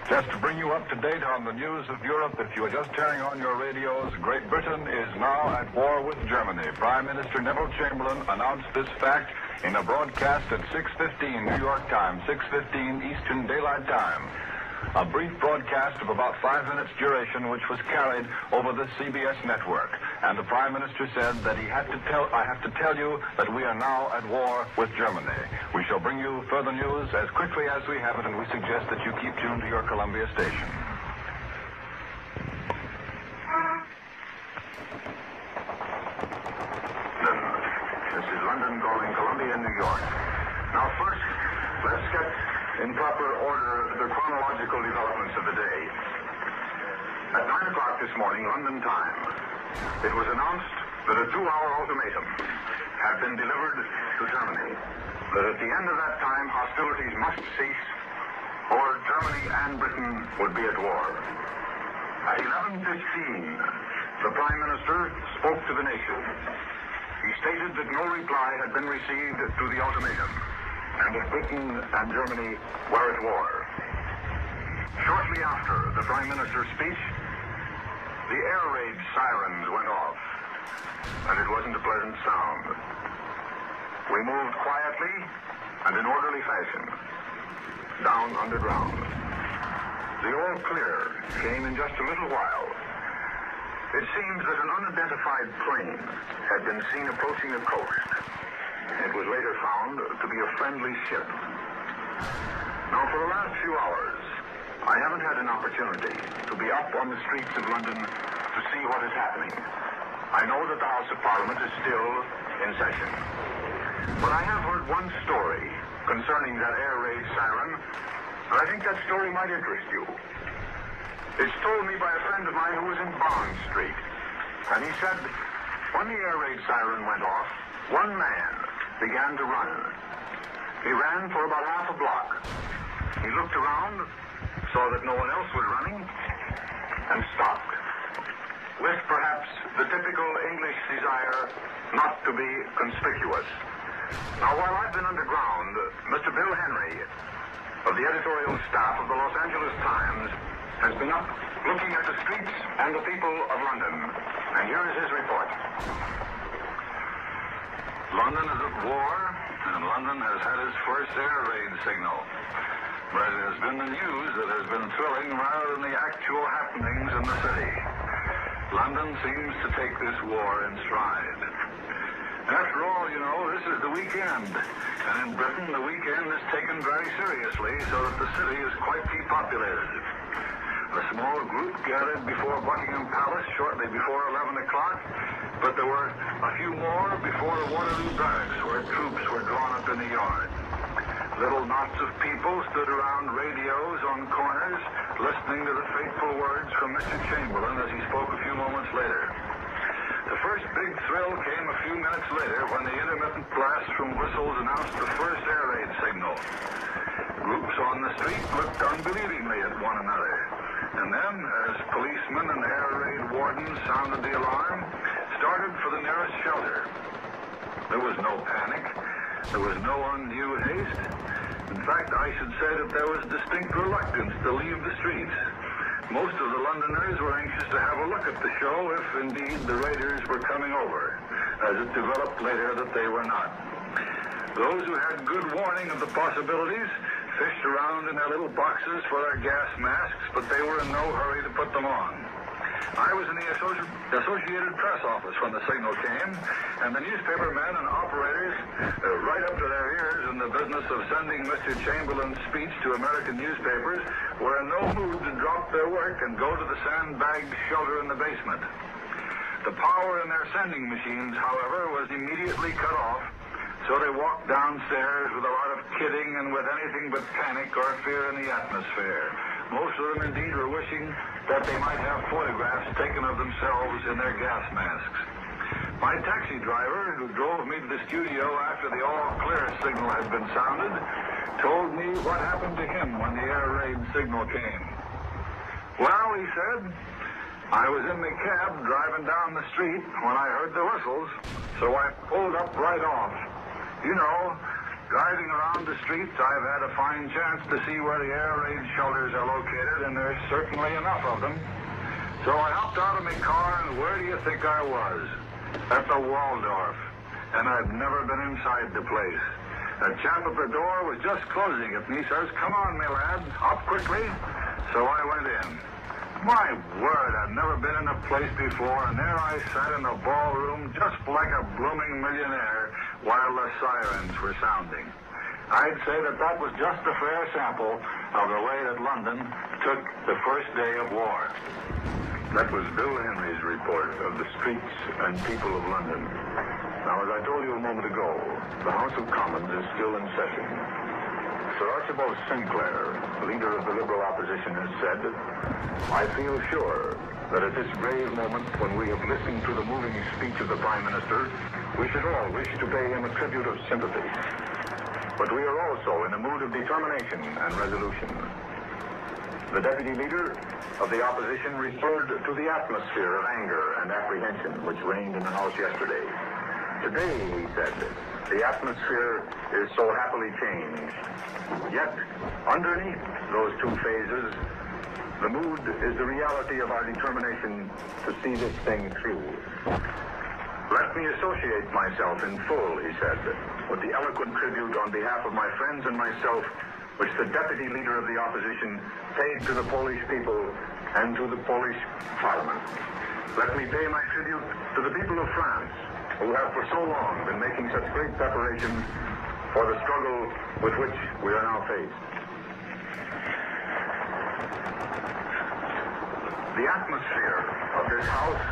Just to bring you up to date on the news of Europe, if you are just turning on your radios, Great Britain is now at war with Germany. Prime Minister Neville Chamberlain announced this fact in a broadcast at 6:15 New York time, 6:15 Eastern Daylight Time. A brief broadcast of about 5 minutes duration, which was carried over the CBS network. And the Prime Minister said that I have to tell you that we are now at war with Germany. We shall bring you further news as quickly as we have it, and we suggest that you keep tuned to your Columbia station. This is London calling Columbia, New York. Now first, let's get in proper order the chronological developments of the day. At 9 o'clock this morning, London time, it was announced that a 2-hour ultimatum had been delivered to Germany, that at the end of that time, hostilities must cease, or Germany and Britain would be at war. At 11:15, the Prime Minister spoke to the nation. He stated that no reply had been received to the ultimatum, and that Britain and Germany were at war. Shortly after the Prime Minister's speech, the air raid sirens went off, and it wasn't a pleasant sound. We moved quietly and in orderly fashion down underground. The all clear came in just a little while. It seems that an unidentified plane had been seen approaching the coast. It was later found to be a friendly ship. Now, for the last few hours, I haven't had an opportunity to be up on the streets of London to see what is happening. I know that the House of Parliament is still in session. But I have heard one story concerning that air raid siren, and I think that story might interest you. It's told me by a friend of mine who was in Bond Street. And he said, when the air raid siren went off, one man began to run. He ran for about half a block. He looked around, saw that no one else was running, and stopped, with perhaps the typical English desire not to be conspicuous. Now, while I've been underground, Mr. Bill Henry of the editorial staff of the Los Angeles Times has been up looking at the streets and the people of London. And here is his report. London is at war, and London has had its first air raid signal. But it has been the news that has been thrilling rather than the actual happenings in the city. London seems to take this war in stride. After all, you know, this is the weekend. And in Britain, the weekend is taken very seriously, so that the city is quite depopulated. A small group gathered before Buckingham Palace shortly before 11 o'clock, but there were a few more before the Waterloo Barracks, where troops were drawn up in the yard. Little knots of people stood around radios on corners, listening to the fateful words from Mr. Chamberlain as he spoke a few moments later. The first big thrill came a few minutes later when the intermittent blasts from whistles announced the first air raid signal. Groups on the street looked unbelievingly at one another. And then, as policemen and air raid wardens sounded the alarm, started for the nearest shelter. There was no panic. There was no undue haste. In fact, I should say that there was distinct reluctance to leave the streets. Most of the Londoners were anxious to have a look at the show if, indeed, the raiders were coming over, as it developed later that they were not. Those who had good warning of the possibilities fished around in their little boxes for their gas masks, but they were in no hurry to put them on. I was in the Associated Press office when the signal came, and the newspaper men and operators, right up to their ears in the business of sending Mr. Chamberlain's speech to American newspapers, were in no mood to drop their work and go to the sandbagged shelter in the basement. The power in their sending machines, however, was immediately cut off, so they walked downstairs with a lot of kidding and with anything but panic or fear in the atmosphere. Most of them, indeed, were wishing that they might have photographs taken of themselves in their gas masks. My taxi driver, who drove me to the studio after the all-clear signal had been sounded, told me what happened to him when the air raid signal came. Well, he said, I was in the cab driving down the street when I heard the whistles. so I pulled up right off. You know, driving around the streets, I've had a fine chance to see where the air raid shelters are located, and there's certainly enough of them. So I hopped out of my car, and where do you think I was? At the Waldorf. And I'd never been inside the place. The chap at the door was just closing it, and he says, "Come on, my lad, up quickly." So I went in. My word, I'd never been in a place before, and there I sat in the ballroom just like a blooming millionaire while the sirens were sounding. I'd say that was just a fair sample of the way that London took the first day of war. That was Bill Henry's report of the streets and people of London. Now, as I told you a moment ago, the House of Commons is still in session. Sir Archibald Sinclair, leader of the Liberal opposition, has said, "I feel sure that at this grave moment when we have listened to the moving speech of the Prime Minister, we should all wish to pay him a tribute of sympathy. But we are also in a mood of determination and resolution." The deputy leader of the opposition referred to the atmosphere of anger and apprehension which reigned in the House yesterday. Today, he said, the atmosphere is so happily changed. Yet, underneath those two phases, the mood is the reality of our determination to see this thing through. "Let me associate myself in full," he said, "with the eloquent tribute on behalf of my friends and myself which the deputy leader of the opposition paid to the Polish people and to the Polish Parliament. Let me pay my tribute to the people of France, who have for so long been making such great preparations for the struggle with which we are now faced." The atmosphere of this House,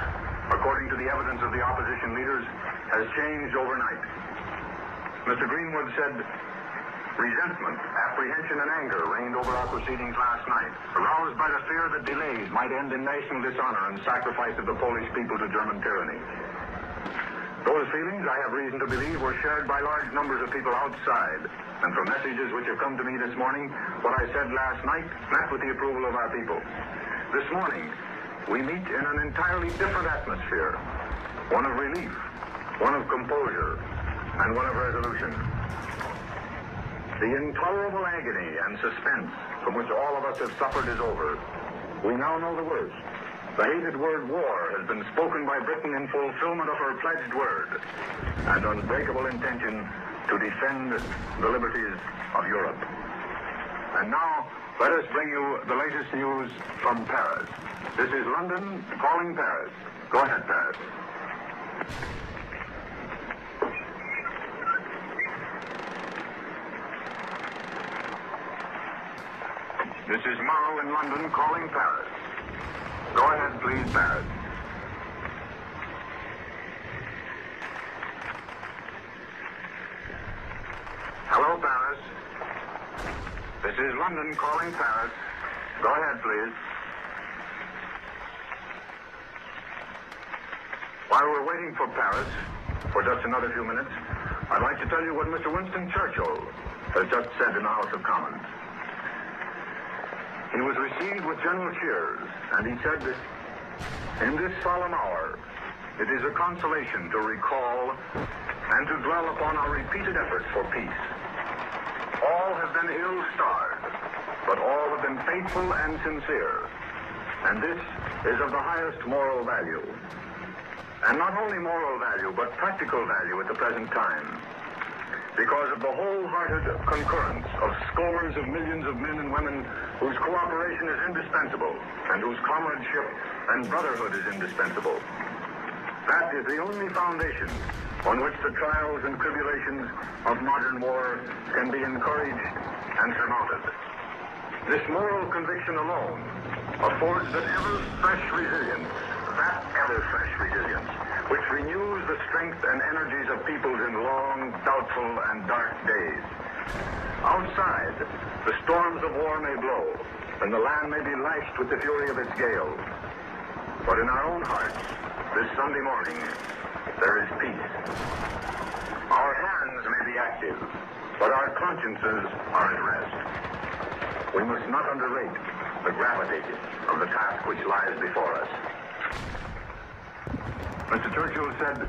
according to the evidence of the opposition leaders, has changed overnight. Mr. Greenwood said, "Resentment, apprehension, and anger reigned over our proceedings last night, aroused by the fear that delays might end in national dishonor and sacrifice of the Polish people to German tyranny. Those feelings, I have reason to believe, were shared by large numbers of people outside, and from messages which have come to me this morning, what I said last night met with the approval of our people. This morning, we meet in an entirely different atmosphere, one of relief, one of composure, and one of resolution. The intolerable agony and suspense from which all of us have suffered is over. We now know the worst. The hated word war has been spoken by Britain in fulfillment of her pledged word and unbreakable intention to defend the liberties of Europe. And now, let us bring you the latest news from Paris. This is London calling Paris. Go ahead, Paris. This is Morrow in London calling Paris. Go ahead, please, Paris. Hello, Paris. This is London calling Paris. Go ahead, please. While we're waiting for Paris, for just another few minutes, I'd like to tell you what Mr. Winston Churchill has just said in the House of Commons. He was received with general cheers, and he said, "In this solemn hour, it is a consolation to recall and to dwell upon our repeated efforts for peace. All have been ill-starred, but all have been faithful and sincere, and this is of the highest moral value. And not only moral value, but practical value at the present time, because of the wholehearted concurrence of scores of millions of men and women whose cooperation is indispensable and whose comradeship and brotherhood is indispensable. That is the only foundation on which the trials and tribulations of modern war can be encouraged and surmounted. This moral conviction alone affords that ever-fresh resilience, which renews the strength and energies of peoples in long, doubtful, and dark days. Outside, the storms of war may blow, and the land may be lashed with the fury of its gales. But in our own hearts, this Sunday morning, there is peace. Our hands may be active, but our consciences are at rest. We must not underrate the gravity of the task which lies before us." Mr. Churchill said,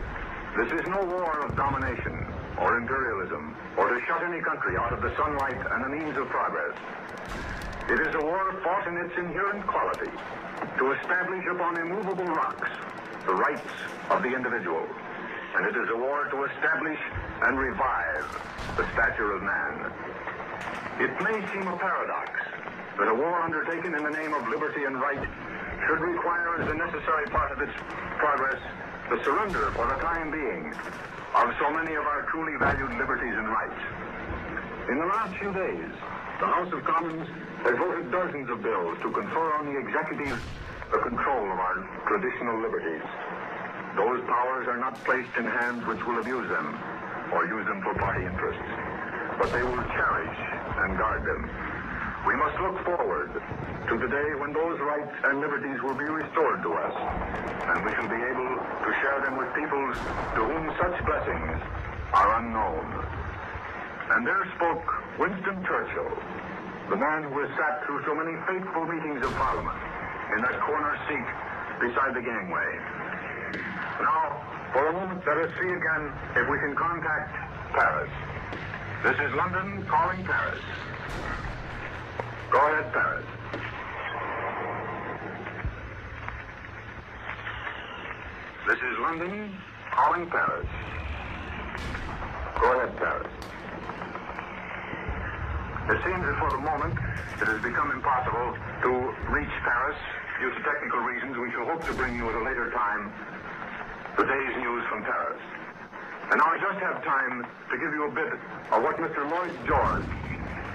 This is no war of domination or imperialism or to shut any country out of the sunlight and the means of progress. It is a war fought in its inherent quality to establish upon immovable rocks the rights of the individual. And it is a war to establish and revive the stature of man. It may seem a paradox that a war undertaken in the name of liberty and right should require as a necessary part of its progress the surrender for the time being of so many of our truly valued liberties and rights. In the last few days, the House of Commons has voted dozens of bills to confer on the executive the control of our traditional liberties. Those powers are not placed in hands which will abuse them or use them for party interests, but they will cherish and guard them. We must look forward to the day when those rights and liberties will be restored to us, and we shall be able to share them with peoples to whom such blessings are unknown. And there spoke Winston Churchill, the man who has sat through so many fateful meetings of Parliament in that corner seat beside the gangway. Now, for a moment, let us see again if we can contact Paris. This is London calling Paris. Go ahead, Paris. This is London calling Paris. Go ahead, Paris. It seems that for the moment it has become impossible to reach Paris due to technical reasons. We shall hope to bring you at a later time today's news from Paris. And now I just have time to give you a bit of what Mr. Lloyd George,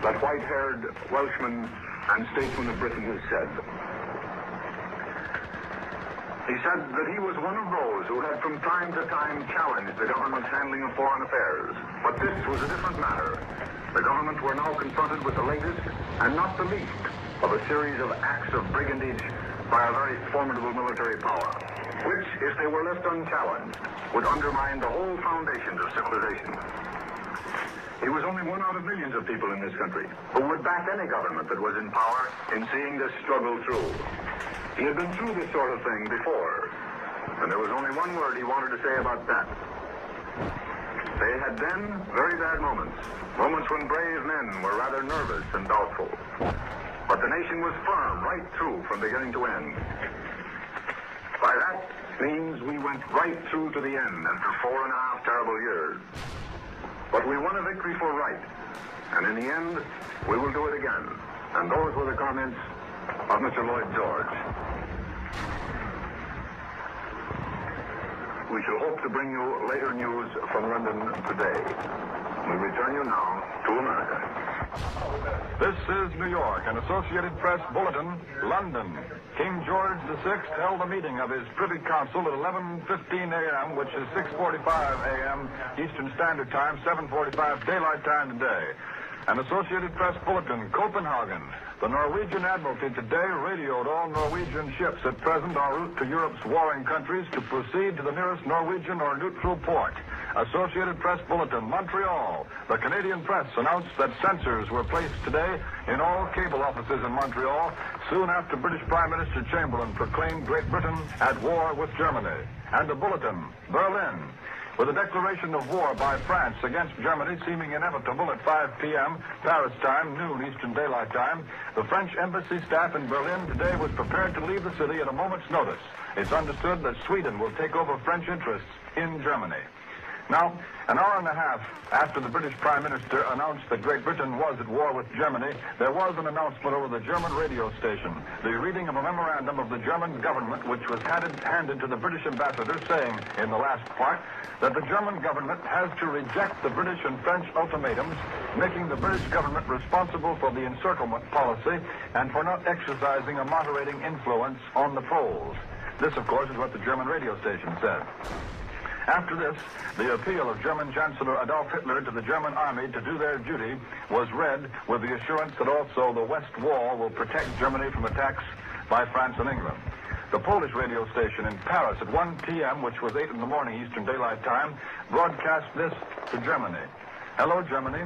that white-haired Welshman and statesman of Britain, has said. He said that he was one of those who had from time to time challenged the government's handling of foreign affairs. But this was a different matter. The government were now confronted with the latest, and not the least, of a series of acts of brigandage by a very formidable military power, which, if they were left unchallenged, would undermine the whole foundations of civilization. He was only one out of millions of people in this country who would back any government that was in power in seeing this struggle through. He had been through this sort of thing before, and there was only one word he wanted to say about that. They had been very bad moments, moments when brave men were rather nervous and doubtful. But the nation was firm right through from beginning to end. By that means we went right through to the end after 4.5 terrible years. But we won a victory for right, and in the end, we will do it again. And those were the comments of Mr. Lloyd George. We shall hope to bring you later news from London today. We return you now to America. This is New York, an Associated Press bulletin, London. King George VI held a meeting of his Privy Council at 11:15 a.m., which is 6:45 a.m. Eastern Standard Time, 7:45 Daylight Time today. An Associated Press bulletin, Copenhagen. The Norwegian Admiralty today radioed all Norwegian ships at present en route to Europe's warring countries to proceed to the nearest Norwegian or neutral port. Associated Press bulletin, Montreal. The Canadian press announced that censors were placed today in all cable offices in Montreal, soon after British Prime Minister Chamberlain proclaimed Great Britain at war with Germany. And a bulletin, Berlin. With a declaration of war by France against Germany seeming inevitable at 5 p.m. Paris time, noon Eastern Daylight Time, the French embassy staff in Berlin today was prepared to leave the city at a moment's notice. It's understood that Sweden will take over French interests in Germany. Now, an hour and a half after the British Prime Minister announced that Great Britain was at war with Germany, there was an announcement over the German radio station, the reading of a memorandum of the German government, which was handed to the British ambassador, saying, in the last part, that the German government has to reject the British and French ultimatums, making the British government responsible for the encirclement policy and for not exercising a moderating influence on the Poles. This, of course, is what the German radio station said. After this, the appeal of German Chancellor Adolf Hitler to the German army to do their duty was read with the assurance that also the West Wall will protect Germany from attacks by France and England. The Polish radio station in Paris at 1 p.m., which was 8 in the morning Eastern Daylight Time, broadcast this to Germany. Hello, Germany.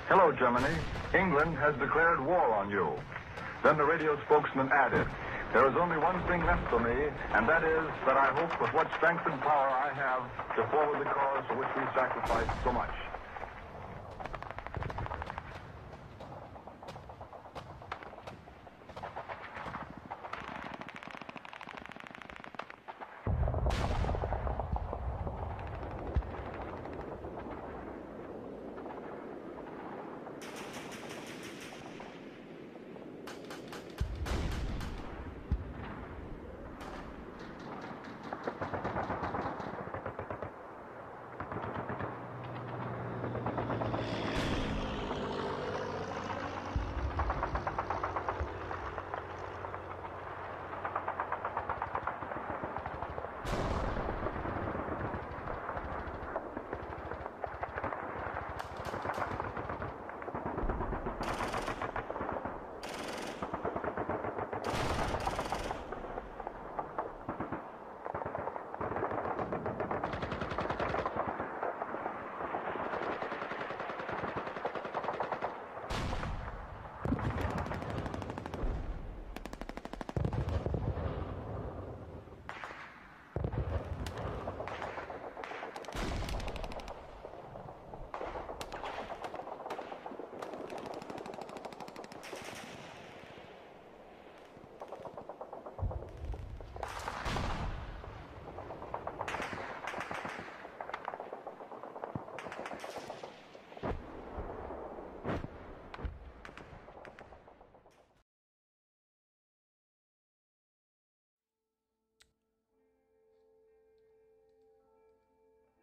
Hello, Germany. England has declared war on you. Then the radio spokesman added, There is only one thing left for me, and that is that I hope with what strength and power I have to forward the cause for which we sacrifice so much.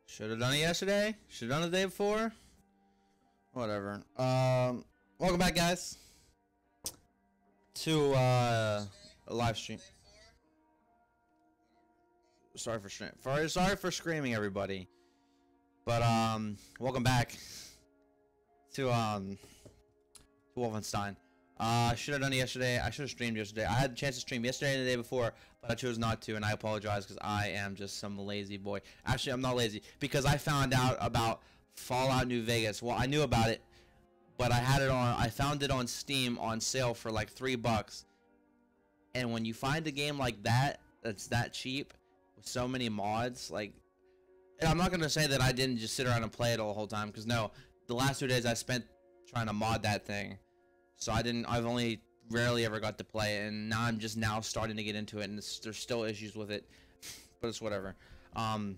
Should have done it yesterday. Should have done it the day before. Whatever. Welcome back, guys, to a live stream. Sorry for screaming, everybody. But welcome back to Wolfenstein. I should have done it yesterday. I should have streamed yesterday. I had a chance to stream yesterday and the day before, but I chose not to, and I apologize because I am just some lazy boy. Actually, I'm not lazy because I found out about Fallout New Vegas. Well, I knew about it, but I found it on Steam on sale for like $3. And when you find a game like that, that's that cheap with so many mods, like, and I'm not gonna say that I didn't just sit around and play it all the whole time, because no, the last 2 days I spent trying to mod that thing. So I've only rarely ever got to play it, and now I'm just now starting to get into it, and there's still issues with it, but it's whatever. Finally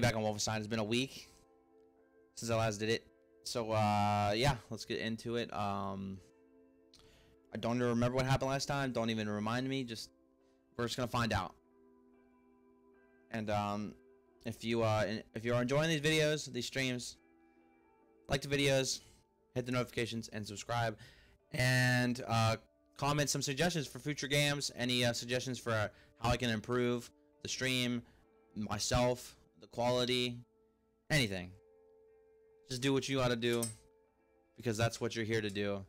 back on Wolfenstein. It's been a week since I last did it. So, yeah, let's get into it. I don't even remember what happened last time. Don't even remind me. We're just gonna find out. And, if you are enjoying these videos, these streams, like the videos, hit the notifications and subscribe, and comment some suggestions for future games, any suggestions for how I can improve the stream, myself, the quality, anything. Just do what you gotta do, because that's what you're here to do,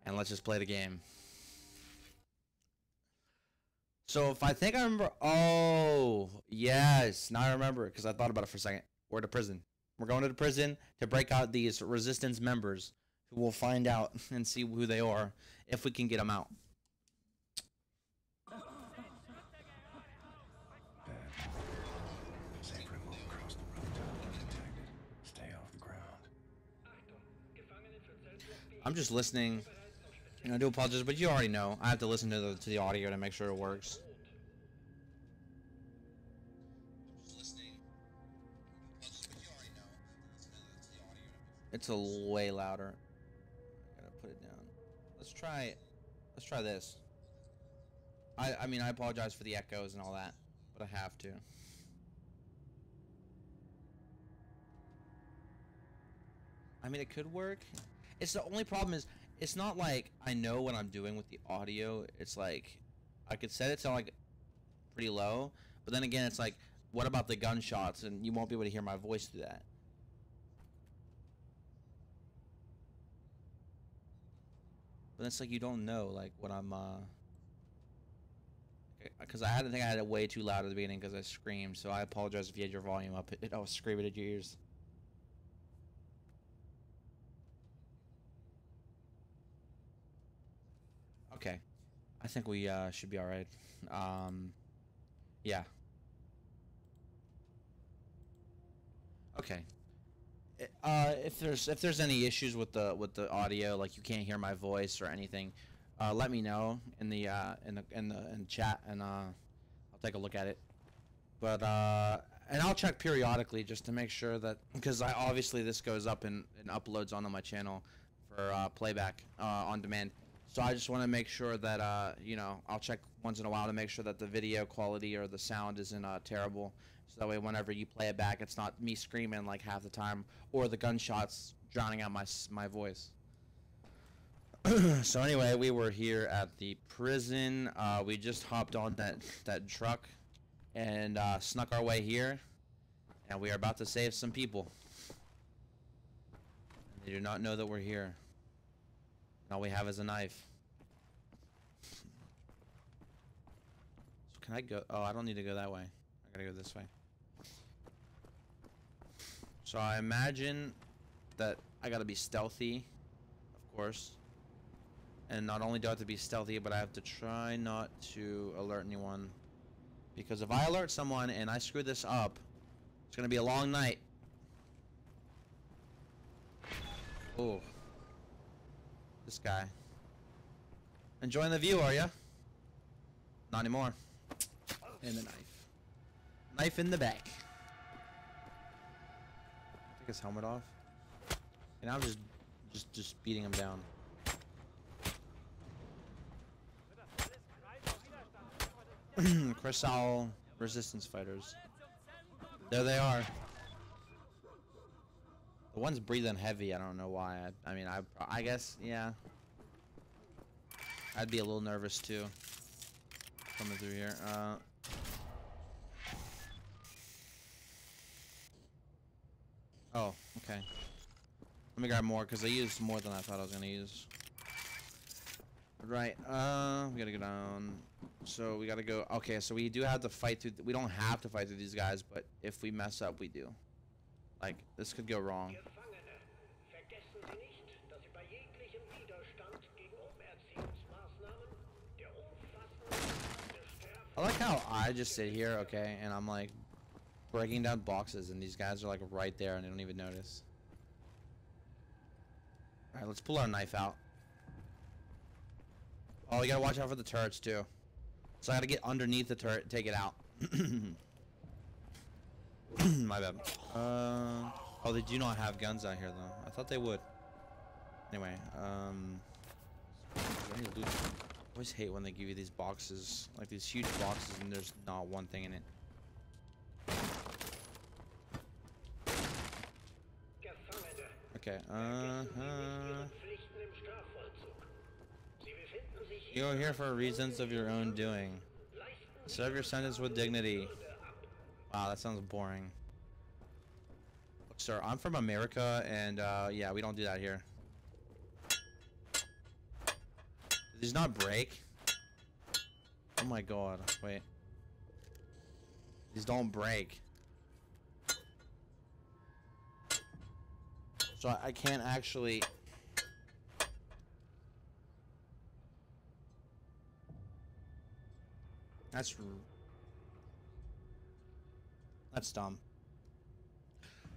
and let's just play the game. So if I think I remember, oh yes, now I remember it because I thought about it for a second. We're to prison. We're going to the prison to break out these resistance members, who will find out and see who they are if we can get them out. I'm just listening, and I do apologize, but you already know I have to listen to the audio to make sure it works. It's a way louder. I gotta put it down. Let's try this. I mean, I apologize for the echoes and all that, but I have to. I mean, it could work. It's the only problem is, it's not like I know what I'm doing with the audio. It's like, I could set it to like pretty low, but then again, it's like, what about the gunshots? And you won't be able to hear my voice through that. But it's like you don't know, like, what I'm, because I think I had it way too loud at the beginning because I screamed, so I apologize if you had your volume up. I was screaming at your ears. Okay. I think we should be all right. Yeah. Okay. If there's any issues with the audio, like you can't hear my voice or anything, let me know in the chat, and I'll take a look at it. But and I'll check periodically just to make sure that, because obviously this goes up and uploads onto my channel for playback on demand. So I just want to make sure that you know, I'll check once in a while to make sure that the video quality or the sound isn't terrible. So that way, whenever you play it back, it's not me screaming like half the time, or the gunshots drowning out my voice. So anyway, we were here at the prison. We just hopped on that truck and snuck our way here, and we are about to save some people. They do not know that we're here. All we have is a knife. So can I go? Oh, I don't need to go that way. I gotta go this way. So I imagine that I gotta be stealthy, of course. And not only do I have to be stealthy, but I have to try not to alert anyone. Because if I alert someone and I screw this up, it's gonna be a long night. Oh. This guy. Enjoying the view, are ya? Not anymore. And the knife. Knife in the back. Take his helmet off. And I'm just beating him down. Crystal resistance fighters. There they are. The one's breathing heavy. I don't know why. I mean, I guess, yeah. I'd be a little nervous too. Coming through here. Oh, okay. Let me grab more because I used more than I thought I was gonna use. Right. We gotta go down. So we gotta go. Okay, so we do have to fight through. We don't have to fight through these guys, but if we mess up, we do. Like, this could go wrong. I like how I just sit here, okay, and I'm like breaking down boxes, and these guys are like right there, and they don't even notice. All right, let's pull our knife out. Oh, we gotta watch out for the turrets too. So I gotta get underneath the turret, take it out. My bad. Oh, they do not have guns out here though. I thought they would. Anyway, I always hate when they give you these boxes, like these huge boxes, and there's not one thing in it. Okay, You're here for reasons of your own doing. Serve your sentence with dignity. Wow, that sounds boring. Look, sir, I'm from America, and yeah, we don't do that here. Did these not break? Oh my god, wait. These don't break. So I can't actually... That's dumb.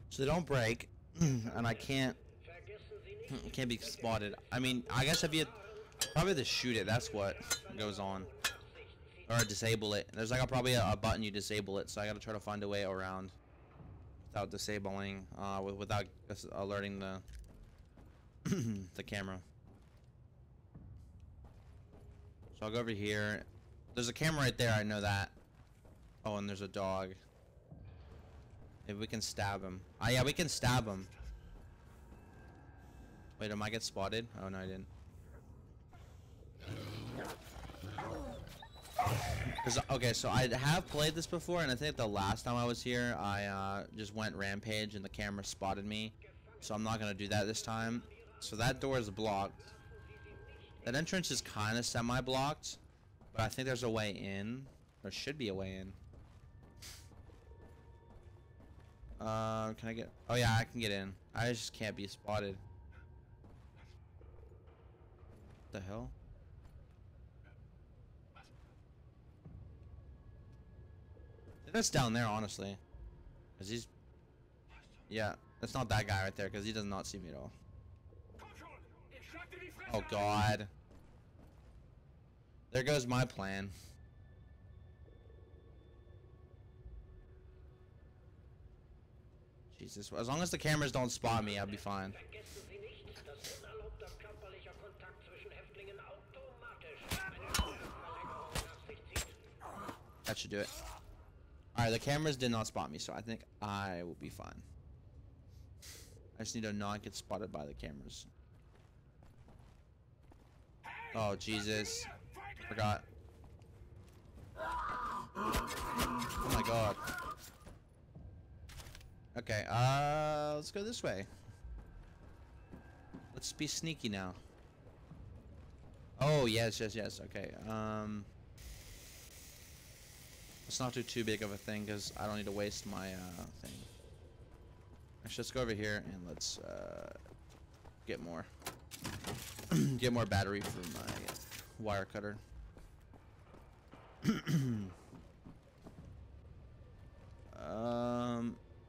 So they don't break, and I can't be spotted. I mean, I guess if you probably to shoot it, that's what goes on, or disable it. There's like probably a button you disable it. So I gotta try to find a way around without disabling, without alerting the the camera. So I'll go over here. There's a camera right there, I know that. Oh, and there's a dog. Maybe we can stab him. Ah, yeah, we can stab him. Wait, am I get spotted? Oh, no, I didn't. Okay, so I have played this before, and I think the last time I was here, I just went rampage, and the camera spotted me. So I'm not going to do that this time. So that door is blocked. That entrance is kind of semi-blocked. But I think there's a way in. There should be a way in. Can I get... Oh, yeah, I can get in. I just can't be spotted. What the hell? think that's down there, honestly. Cause he's... Yeah, that's not that guy right there, because he does not see me at all. Oh, God. There goes my plan. Jesus, as long as the cameras don't spot me, I'll be fine. That should do it. Alright, the cameras did not spot me, so I think I will be fine. I just need to not get spotted by the cameras. Oh, Jesus. Forgot. Oh my God. Okay, let's go this way. Let's be sneaky now. Oh, yes, yes, yes. Okay, let's not do too big of a thing, because I don't need to waste my, thing. Actually, let's go over here and let's, get more. Get more battery for my wire cutter.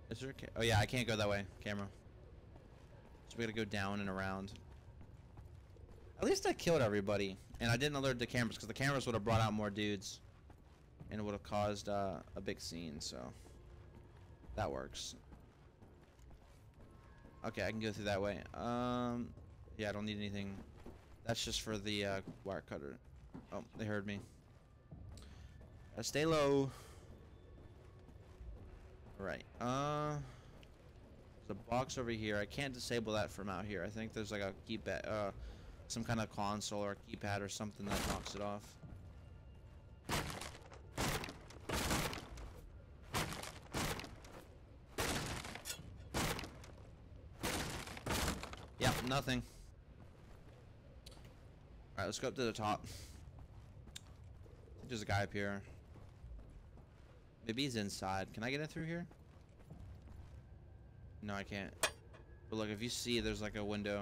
Is there oh yeah, I can't go that way, camera. So we gotta go down and around. At least I killed everybody, and I didn't alert the cameras, because the cameras would have brought out more dudes, and it would have caused a big scene. So that works. Okay, I can go through that way. Yeah, I don't need anything. That's just for the wire cutter. Oh, they heard me. Gotta stay low. Right. There's a box over here. I can't disable that from out here. I think there's like a keypad, some kind of console or keypad or something that knocks it off. Yep, nothing. Alright, let's go up to the top. I think there's a guy up here. Maybe he's inside. Can I get in through here? No, I can't. But look, if you see, there's like a window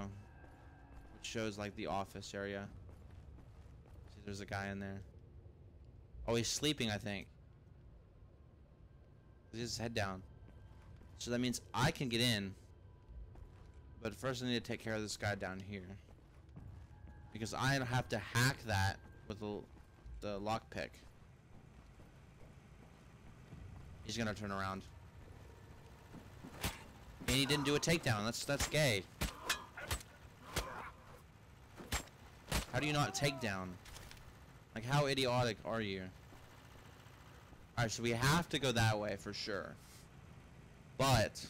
which shows like the office area. See, there's a guy in there. Oh, he's sleeping, I think. He has his head down. So that means I can get in. But first I need to take care of this guy down here. Because I have to hack that with the lockpick. He's gonna turn around. And he didn't do a takedown. That's gay. How do you not take down? Like, how idiotic are you? Alright, so we have to go that way for sure. But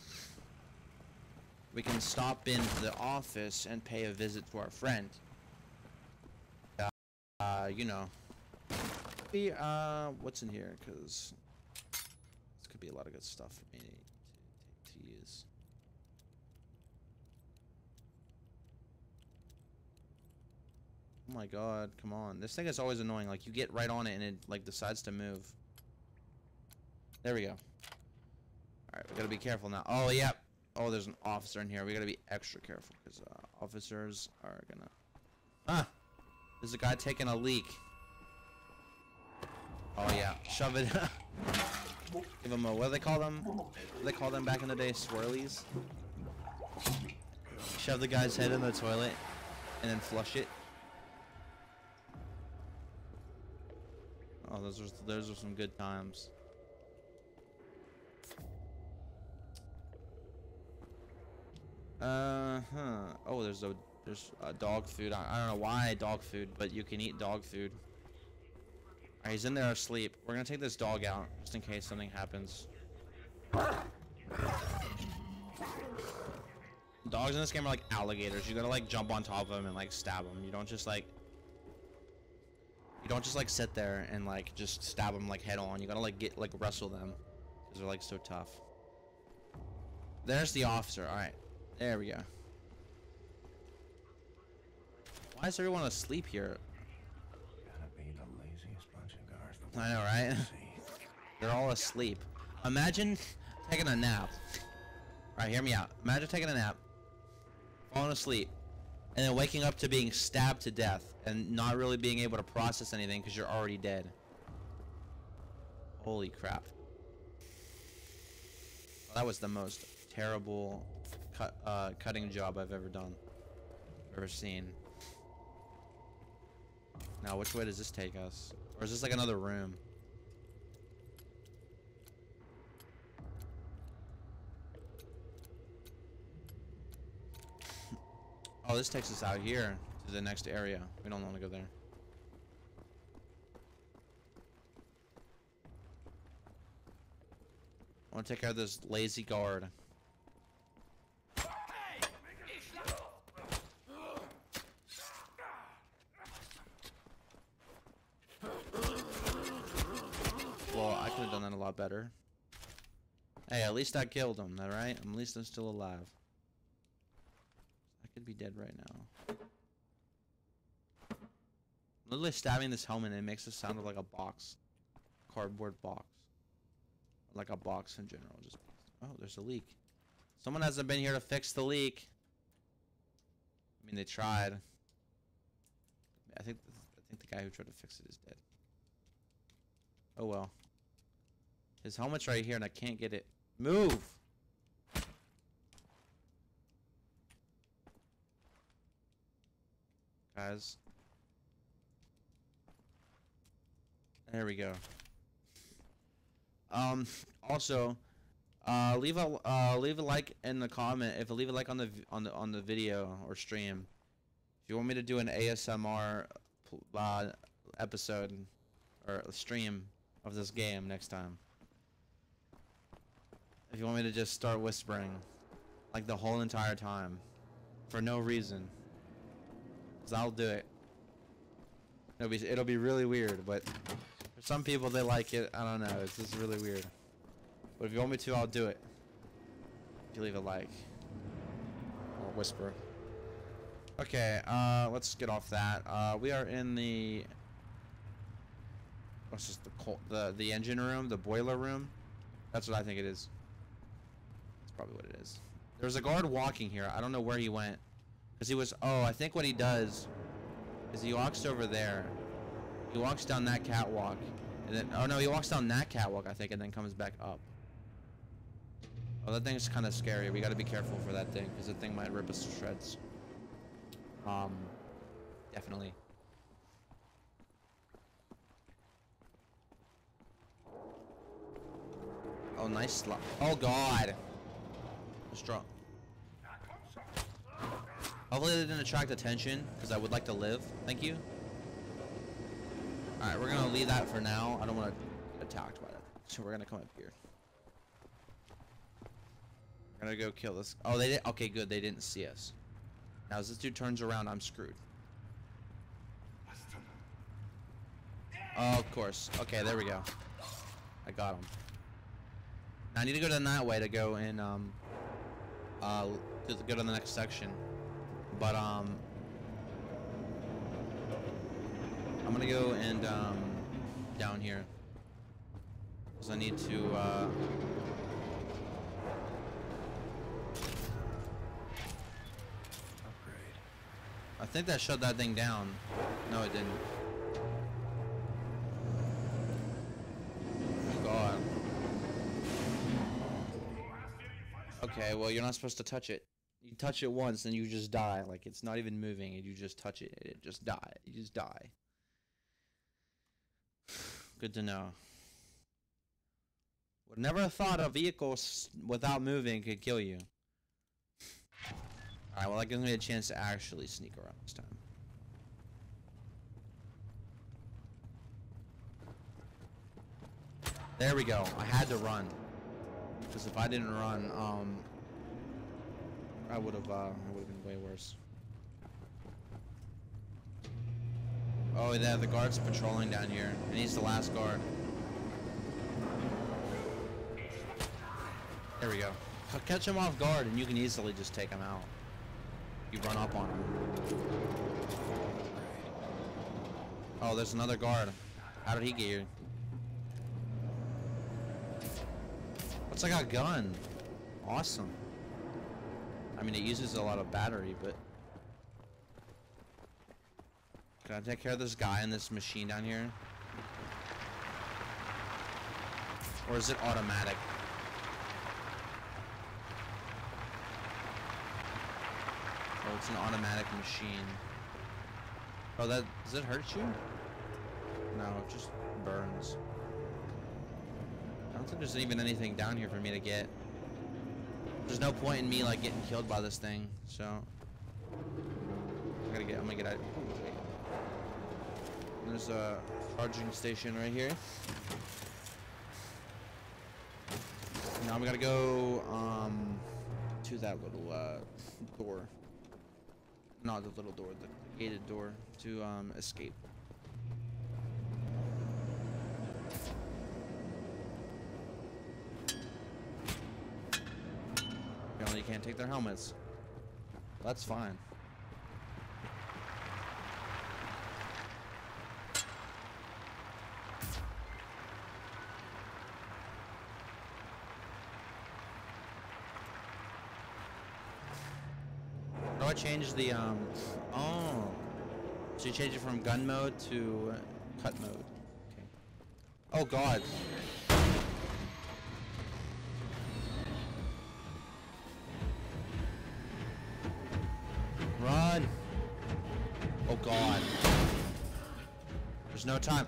we can stop in the office and pay a visit to our friend. You know. What's in here? Because this could be a lot of good stuff for me to use. Oh my God, come on. This thing is always annoying. Like, you get right on it and it, like, decides to move. There we go. Alright, we gotta be careful now. Oh, yeah. Oh, there's an officer in here. We gotta be extra careful, because officers are gonna... Ah! There's a guy taking a leak. Oh, yeah. Shove it. Give him a... What do they call them? What do they call them back in the day? Swirlies? Shove the guy's head in the toilet and then flush it. Oh, those are some good times. Oh, there's dog food. I don't know why dog food, but you can eat dog food. Alright, he's in there asleep. We're gonna take this dog out just in case something happens. Dogs in this game are like alligators. You gotta like jump on top of them and like stab them. You don't just like sit there and like just stab them like head on. You gotta like wrestle them because they're like so tough. There's the officer. All right, there we go. Why is everyone asleep here? Gotta be the laziest bunch of guards. I know, right? They're all asleep. Imagine taking a nap. All right, hear me out. Imagine taking a nap, falling asleep, and then waking up to being stabbed to death and not really being able to process anything because you're already dead. Holy crap. That was the most terrible cutting job I've ever done. Ever seen. Now, which way does this take us? Or is this like another room? Oh, this takes us out here to the next area. We don't want to go there. I want to take care of this lazy guard. Well, I could have done that a lot better. Hey, at least I killed him, alright? At least I'm still alive. I could be dead right now. Literally stabbing this helmet and it makes it sound like a box. Cardboard box. Like a box in general. Just oh, there's a leak. Someone hasn't been here to fix the leak. I mean, they tried. I think the guy who tried to fix it is dead. Oh well. His helmet's right here and I can't get it. Move! Guys. There we go. Also, leave a like in the comment. Leave a like on the video or stream. If you want me to do an ASMR episode or stream of this game next time. If you want me to just start whispering like the whole entire time for no reason, 'cause I'll do it. It'll be really weird, but for some people they like it. I don't know. It's just really weird. But if you want me to, I'll do it. If you leave a like or whisper. Okay, let's get off that. We are in the what's this, the engine room, the boiler room. That's what I think it is. That's probably what it is. There's a guard walking here. I don't know where he went. Cause he was. Oh, I think what he does is he walks over there. He walks down that catwalk, and then oh no, he walks down that catwalk I think, and then comes back up. Oh, that thing's kind of scary. We got to be careful for that thing, because the thing might rip us to shreds. Definitely. Oh, nice slot. Oh God. Let's draw. Hopefully they didn't attract attention, because I would like to live. Thank you. Alright, we're gonna leave that for now. I don't want to get attacked by that. So we're gonna come up here. We're gonna go kill this. Oh, they did. Okay, good. They didn't see us. Now, as this dude turns around, I'm screwed. Oh, of course. Okay, there we go. I got him. Now I need to go down that way to go in. To go to the next section. But I'm gonna go and down here because I need to Upgrade. I think that shut that thing down. No, it didn't. Oh God. Okay, well you're not supposed to touch it. You touch it once and you just die. Like it's not even moving and you just touch it and it just die. You just die. Good to know. Would never have thought a vehicle without moving could kill you. Alright, well that gives me a chance to actually sneak around this time. There we go. I had to run. Because if I didn't run, I would have been way worse. Oh, yeah, the guard's patrolling down here, and he's the last guard. There we go. Catch him off guard, and you can easily just take him out. You run up on him. Oh, there's another guard. How did he get here? Looks like a gun. Awesome. I mean, it uses a lot of battery, but... Can I take care of this guy in this machine down here? Or is it automatic? It's an automatic machine. Oh, that does it hurt you? No, it just burns. I don't think there's even anything down here for me to get. There's no point in me like getting killed by this thing, so I'm gonna get out. There's a charging station right here. Now I'm gonna go to that little door. Not the little door, the gated door to escape. Apparently you can't take their helmets. That's fine. How do I change the oh, so you change it from gun mode to cut mode. Okay. Oh god. Run! Oh god. There's no time.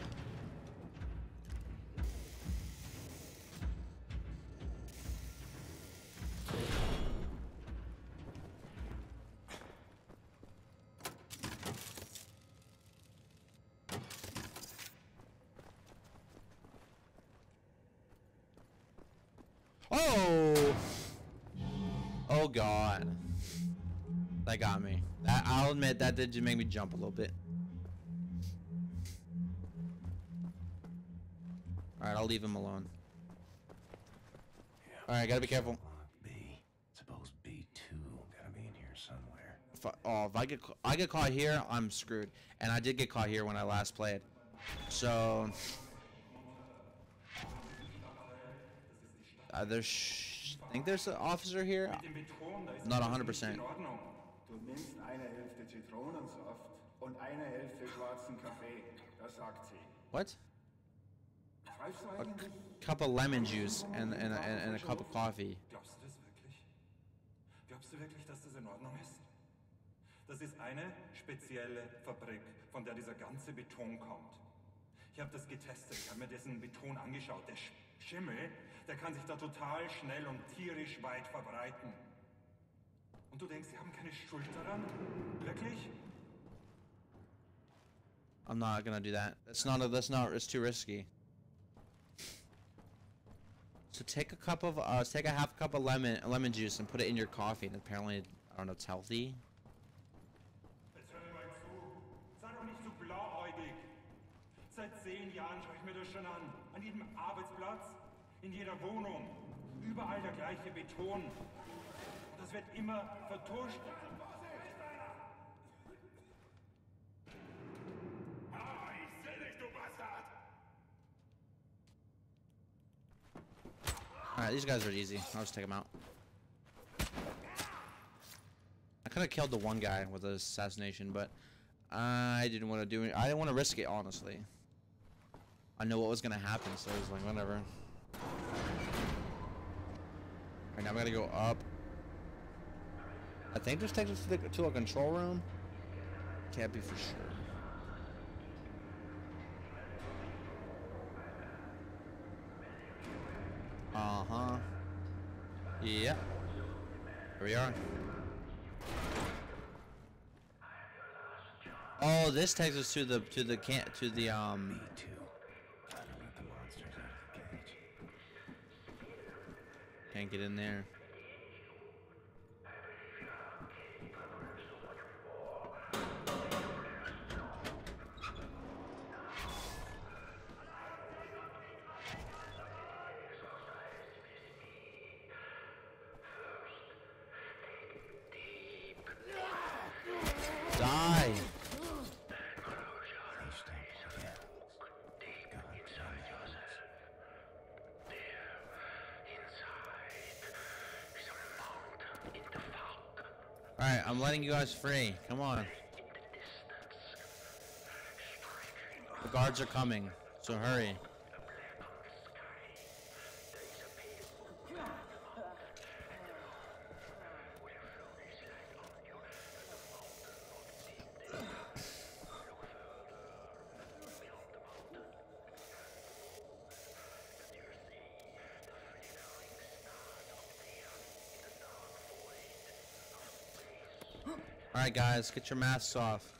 Oh! Oh god. That got me. I'll admit that did make me jump a little bit. Alright, I'll leave him alone. Alright, gotta be careful. B. Suppose B2 gotta be in here somewhere. If I get caught here, I'm screwed. And I did get caught here when I last played. So I think there's an officer here. Not 100%. Du nimmst eine Hälfte Zitronensaft und eine Hälfte schwarzen Kaffee. Das sagt sie. What? Greifst du A eigentlich? cup of lemon juice and a cup of coffee. Glaubst du das wirklich? Glaubst du wirklich, dass das in Ordnung ist? Das ist eine spezielle Fabrik, von der dieser ganze Beton kommt. Ich habe das getestet, ich habe mir diesen Beton angeschaut. Der Schimmel, der kann sich da total schnell und tierisch weit verbreiten. Und du denkst, sie haben keine Schuld daran? Wirklich? I'm not gonna do that. It's too risky. So take a half cup of lemon juice and put it in your coffee, and apparently, I don't know, it's healthy. Jetzt hör mir mal zu. Sei doch nicht so blauäugig. Seit 10 Jahren schaue ich mir das schon an. An jedem Arbeitsplatz, in jeder Wohnung. Überall der gleiche Beton. Das wird immer vertuscht. Ich seh dich, du Bastard! Alright, these guys are easy. I'll just take them out. I could have killed the one guy with the assassination, but I didn't want to do it. I didn't want to risk it, honestly. I know what was gonna happen, so I was like, whatever. Alright, now we gotta go up. I think this takes us to a control room. Can't be for sure. Uh-huh. Yeah. Here we are. Oh, this takes us to the B2. Gotta let the monsters out of the cage. Can't get in there. Die! Alright, I'm letting you guys free. Come on. The guards are coming, so hurry. Alright guys, get your masks off.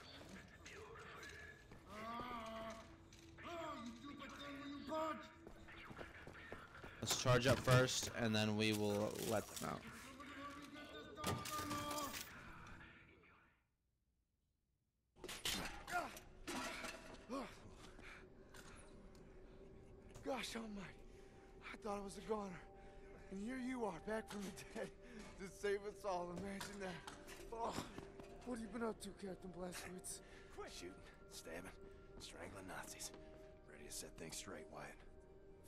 Let's charge up first, and then we will let them out. Gosh almighty, I thought I was a goner. And here you are, back from the dead, to save us all. Imagine that. Oh, what have you been up to, Captain Blazkowicz? Shooting, stabbing, strangling Nazis. Ready to set things straight, Wyatt.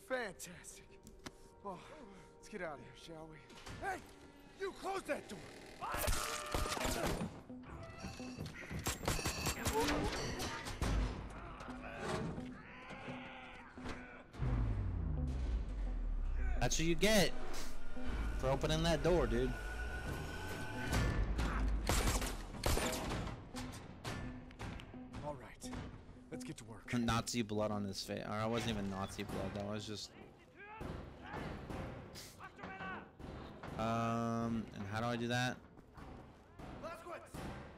Fantastic. Well, let's get out of here, shall we? Hey, you close that door. That's what you get for opening that door, dude. All right, let's get to work. Nazi blood on his face. Or it wasn't even Nazi blood. That was just. And how do I do that? Blazkowicz,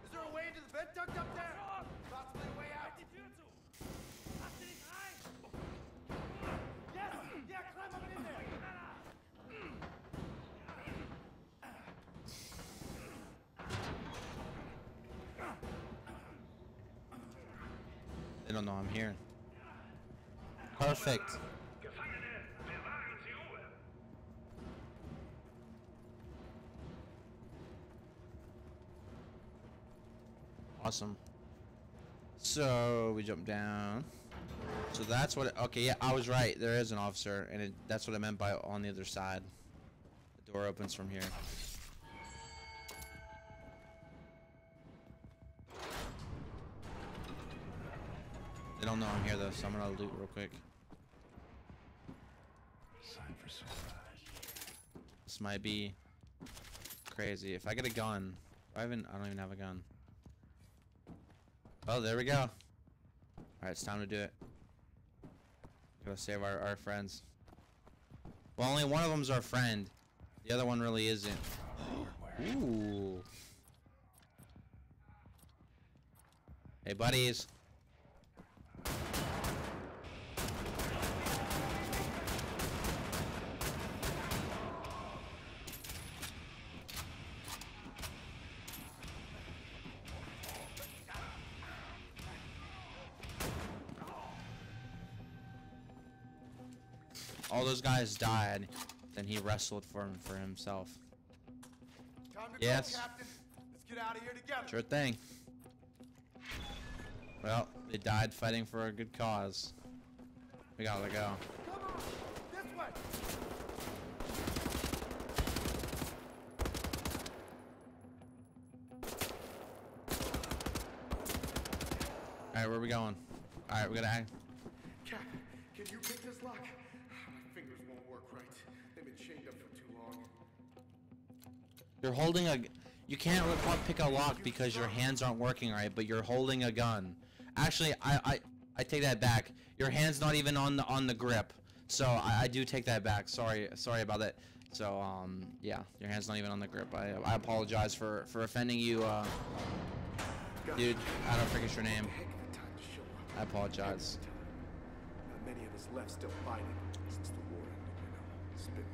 is there a way into the vent duct up there? Possibly a way out. Yes, yeah, climb up and in there. They don't know I'm here. Perfect. Awesome. So we jump down. So that's what. Okay, yeah, I was right. There is an officer, and that's what I meant by on the other side. The door opens from here. They don't know I'm here though, so I'm gonna loot real quick. Sign for suicide. This might be crazy. If I get a gun, I don't even have a gun. Oh, there we go. All right, it's time to do it. Gotta save our friends. Well, only one of them's our friend. The other one really isn't. Ooh. Hey, buddies. All those guys died, then he wrestled for himself. Time to Yes. go, Captain. Let's get out of here together. Sure thing. Well, they died fighting for a good cause. We gotta go. Come on, this way. Alright, where are we going? Alright, we gotta act. Cap, can you pick this lock? My fingers won't work right. They've been chained up for too long. You're holding a. You can't pick a lock because your hands aren't working right, but you're holding a gun. Actually, I take that back. Your hand's not even on the grip, so I do take that back. Sorry about that. So yeah, your hand's not even on the grip. I apologize for offending you, dude. I don't forget your name. Heck of a time to show up. I apologize. Not many of us left still fighting since the war ended, you know. Spit.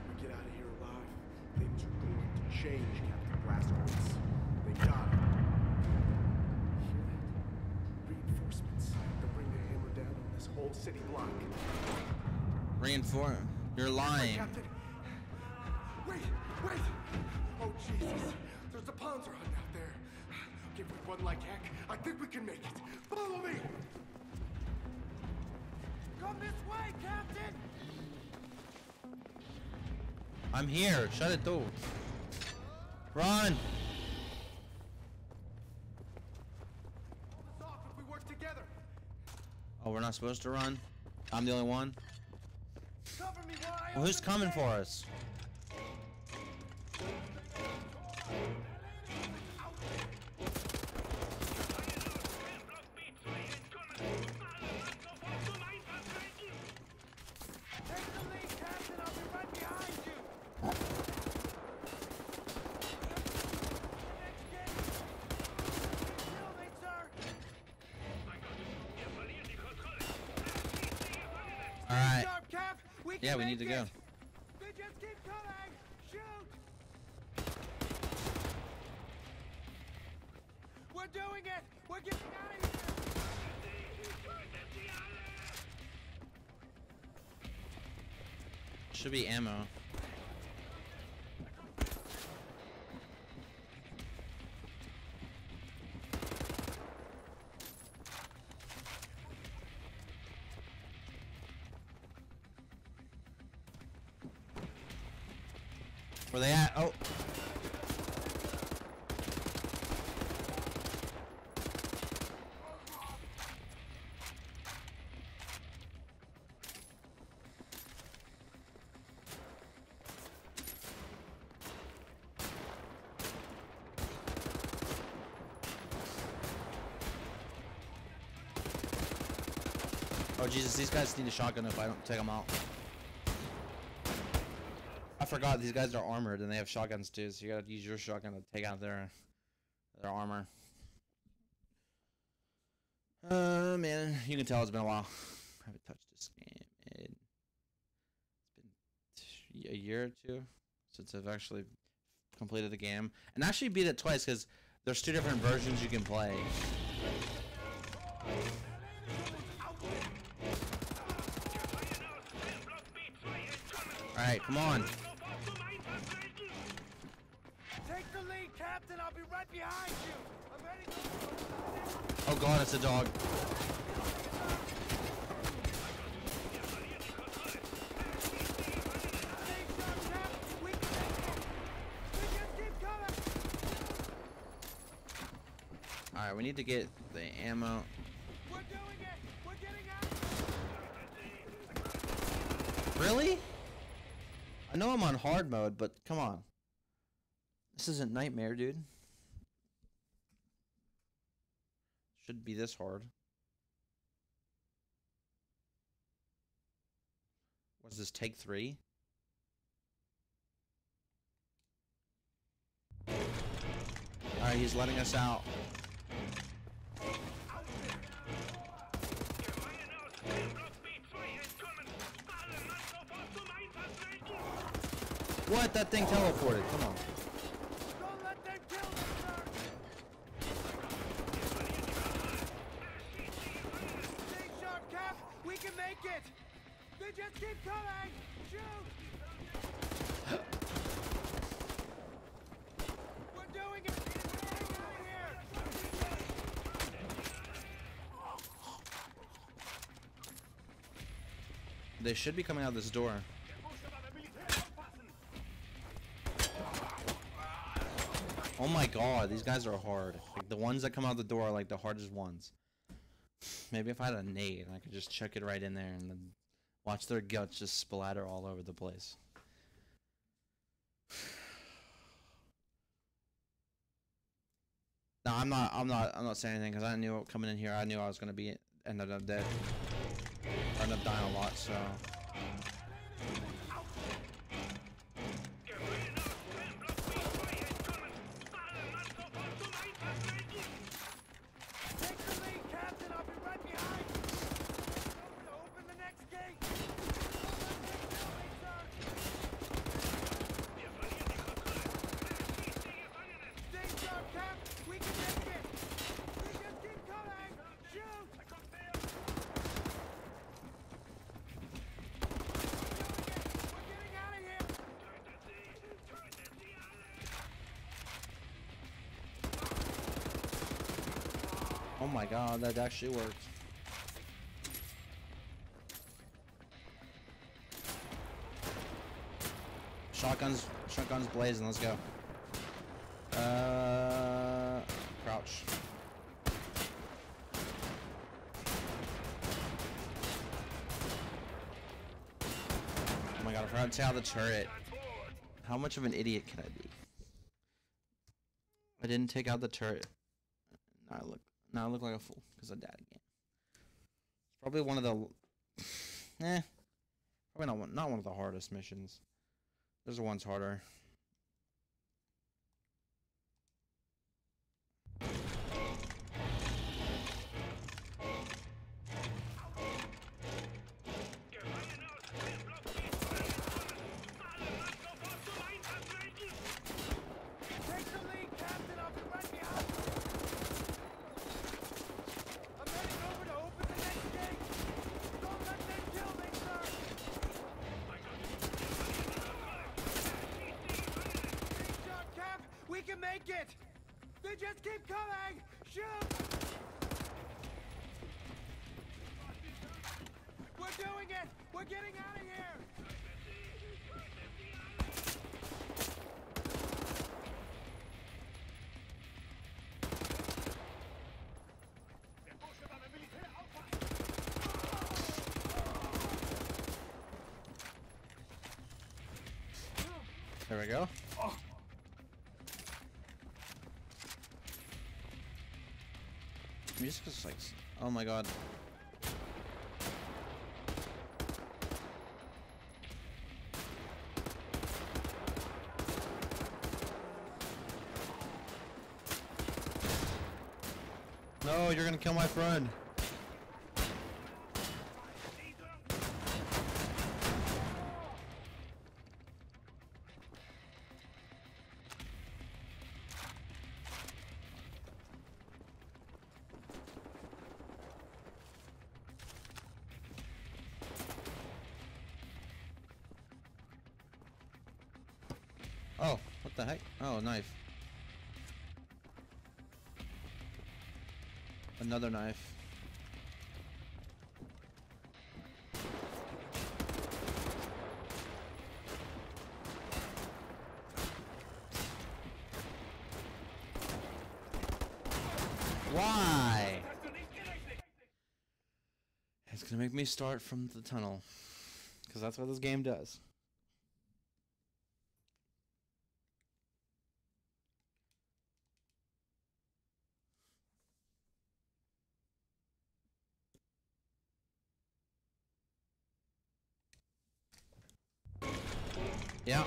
We get out of here alive, things are going to change, Captain Blazkowicz. They got it. Hear that? Reinforcements. They'll bring the hammer down on this whole city block. Reinforce. You're lying. Captain. Wait! Oh Jesus! There's a Panzer hunt out there. If we run like heck, I think we can make it. Follow me! Come this way, Captain! I'm here. Shut it door. Run. Hold us off if we work together. Oh, we're not supposed to run? I'm the only one? Cover me while I Well, who's open the coming gate. for us? Take the lead, Captain. I'll be right behind you. Next gate. Yeah, we need to go. They just keep coming! Shoot! We're doing it! We're getting out of here! Should be ammo. Where they at? Oh. Oh Jesus, these guys need a shotgun if I don't take them out. I forgot these guys are armored and they have shotguns too, so you gotta use your shotgun to take out their armor. Man, you can tell it's been a while. I haven't touched this game. It's been a year or two since I've actually completed the game. And actually beat it twice because there's 2 different versions you can play. Alright, come on. Take the lead, Captain! I'll be right behind you! I'm ready to... Oh god, it's a dog. Alright, we need to get the ammo. We're doing it! We're getting out! Really? I know I'm on hard mode, but come on. This isn't Nightmare, dude. Should be this hard. What's this, take 3? Alright, he's letting us out. What? That thing teleported. Come on. Don't let them kill us, sir! Stay sharp, Cap! We can make it! They just keep coming! Shoot! We're doing it! Get out of here! They should be coming out this door. Oh my god, these guys are hard. Like, the ones that come out the door are like the hardest ones. Maybe if I had a nade, I could just chuck it right in there and then watch their guts just splatter all over the place. No, I'm not saying anything because I knew coming in here, I knew I was gonna be ended up dead. I ended up dying a lot, so. Take the lead, Captain! I'll be right behind you! Open the next gate! Stay sharp, Cap! We can make it! We just keep coming! Shoot! We're getting out of here! Oh my god, that actually worked. Shotguns blazing, let's go. Crouch. Oh my god, I forgot to take out the turret. How much of an idiot can I be? I didn't take out the turret. Now I look like a fool because I died again. It's probably one of the probably not one of the hardest missions. There's the ones harder. it! They just keep coming! Shoot! We're doing it! We're getting out of here! There we go. Music is like, oh my god. No, you're gonna kill my friend. Oh, what the heck? Oh, a knife. Another knife. Why? It's gonna make me start from the tunnel. Because that's what this game does. Ja.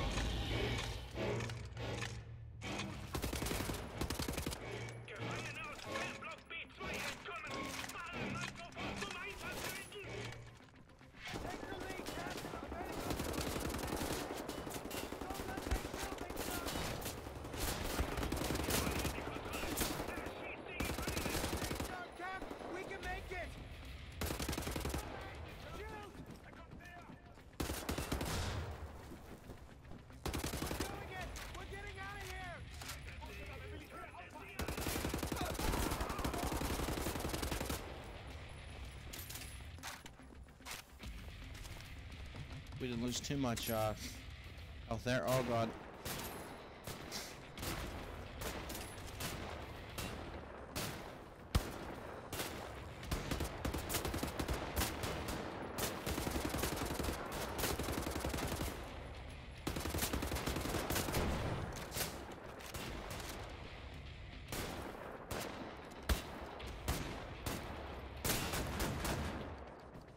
We didn't lose too much health there. Oh god.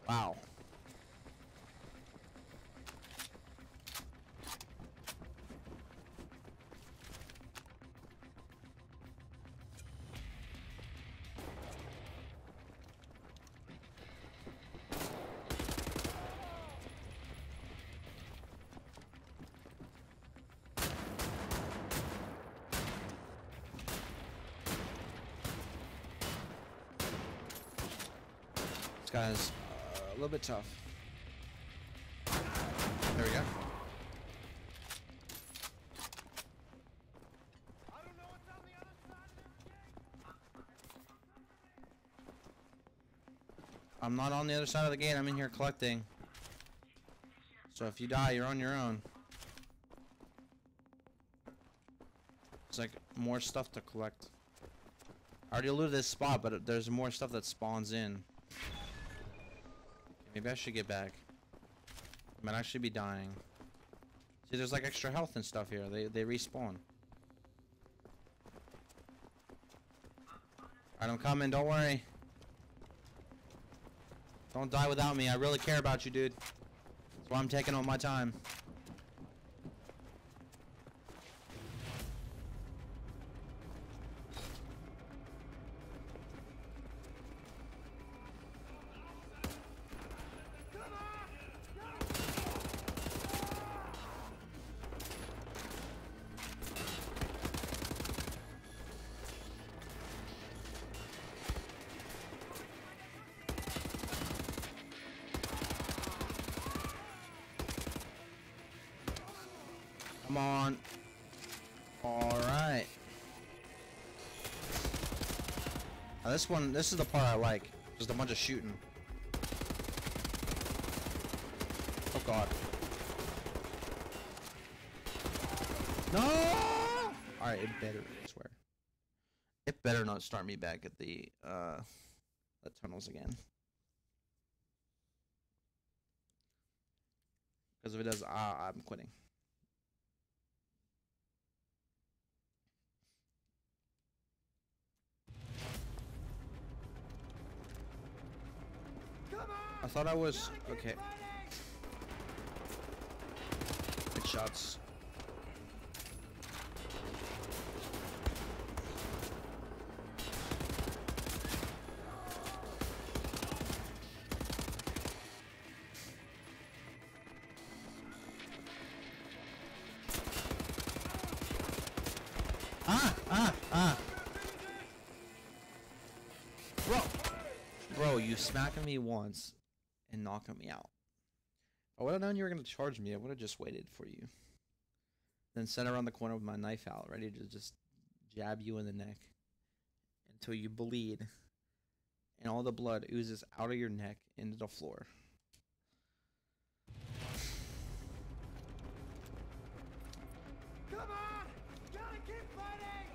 Wow. This guy's a little bit tough. There we go. I'm not on the other side of the gate. I'm in here collecting. So if you die, you're on your own. It's like more stuff to collect. I already looted this spot, but there's more stuff that spawns in. Maybe I should get back. I might actually be dying. See, there's like extra health and stuff here. They respawn. Alright, I'm coming. Don't worry. Don't die without me. I really care about you, dude. That's why I'm taking all my time. Come on. Alright. This is the part I like. Just a bunch of shooting. Oh god. No! Alright, it better, I swear. It better not start me back at the tunnels again. Because if it does, I'm quitting. I thought I was okay. Good shots. Bro, you smacking me once and knocking me out. If I would have known you were going to charge me, I would have just waited for you. Then sat around the corner with my knife out, ready to just jab you in the neck until you bleed and all the blood oozes out of your neck into the floor. Come on! Gotta keep fighting!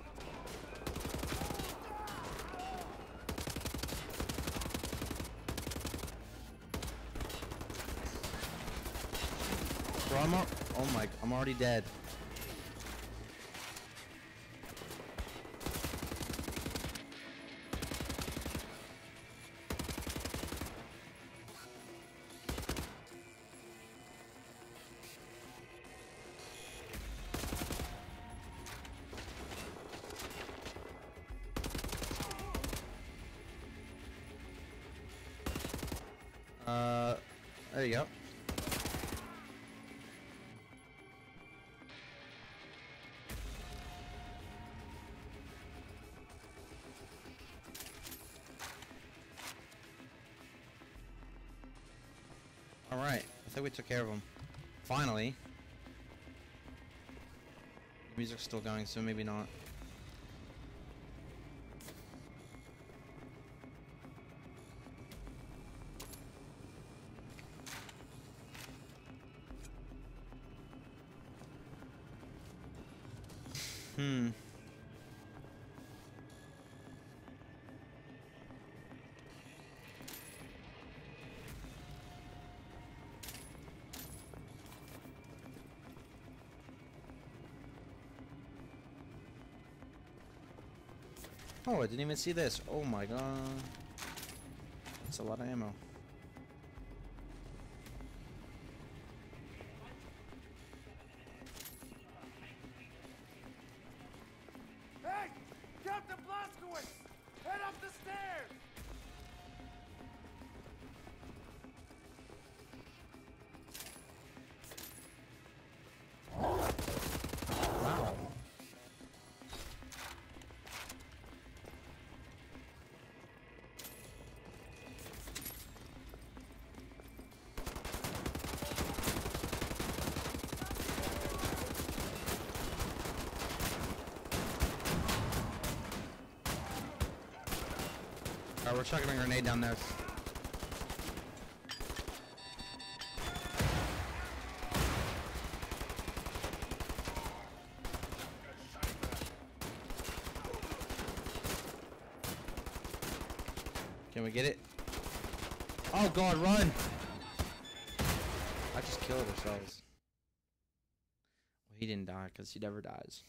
Bro, oh my, I'm already dead. There you go. Alright, I think we took care of him. Finally. The music's still going, so maybe not. Oh, I didn't even see this. Oh my god. That's a lot of ammo. Hey! Captain Blazkowicz! Head up the stairs! Wow. Alright, we're chucking a grenade down there. Can we get it? Oh god, run! I just killed ourselves. Well, he didn't die because he never dies.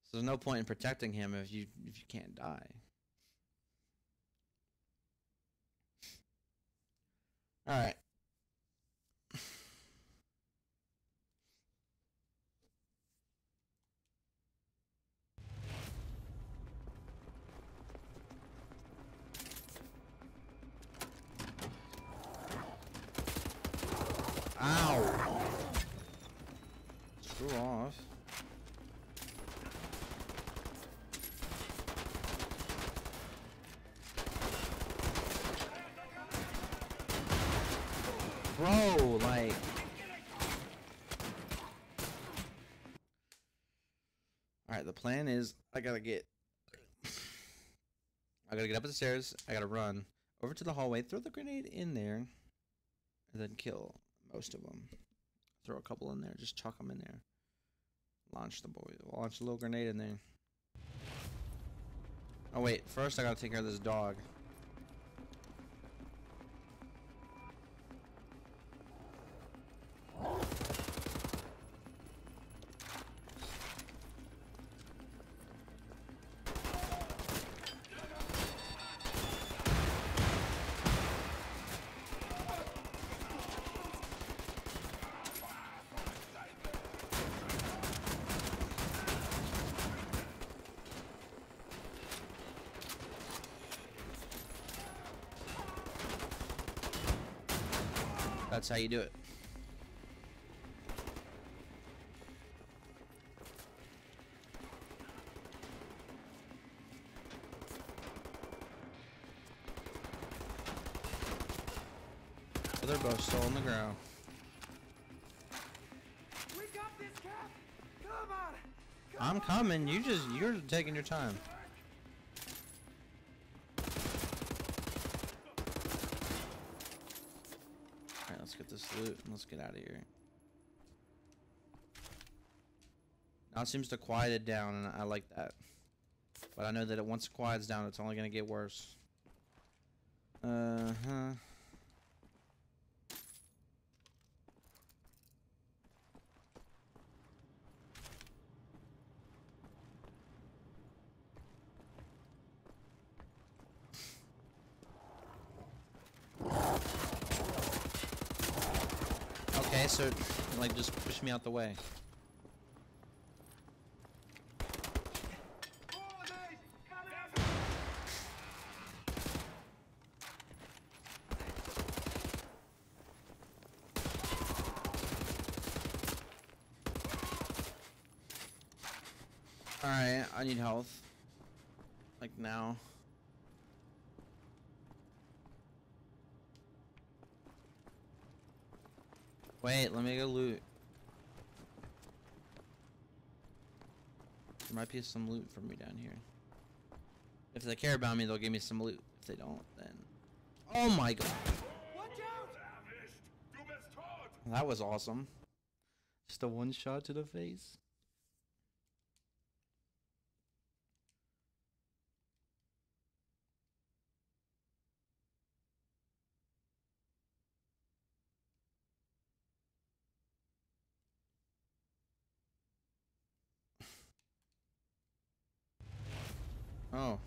So there's no point in protecting him if you can't die. Alright. Ow! Screw off. Bro, like... Alright, the plan is I gotta get... I gotta get up the stairs. I gotta run over to the hallway, throw the grenade in there, and then kill most of them. Throw a couple in there, just chuck them in there. Launch a little grenade in there. Oh wait, first I gotta take care of this dog. That's how you do it. So they're both still on the ground. We got this, Cap. Come on. I'm coming. You're taking your time. Alright, let's get this loot and let's get out of here. Now it seems to quiet it down, and I like that. But I know that once it quiets down, it's only gonna get worse. Okay, so like just push me out the way. Alright, I need health. Like now. Wait, let me go loot. There might be some loot for me down here. If they care about me, they'll give me some loot. If they don't, then... Oh my god! Watch out! That was awesome. Just a one shot to the face. Oh.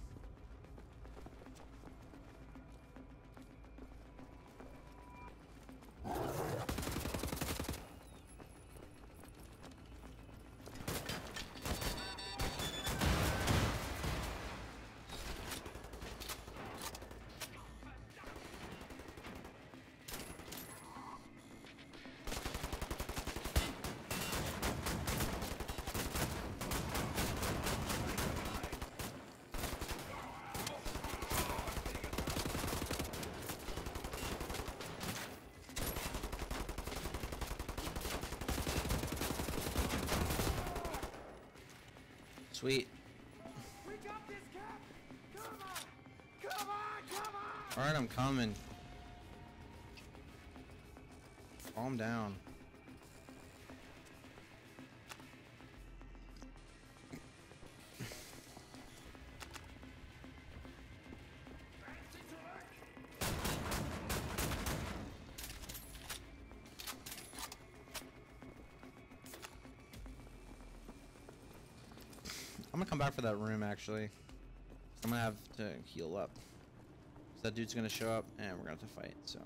Sweet. We got this, Cap. Come on. Come on. Come on. Alright, I'm coming. Calm down. I'm gonna come back for that room actually. I'm gonna have to heal up. 'Cause that dude's gonna show up and we're gonna have to fight, so.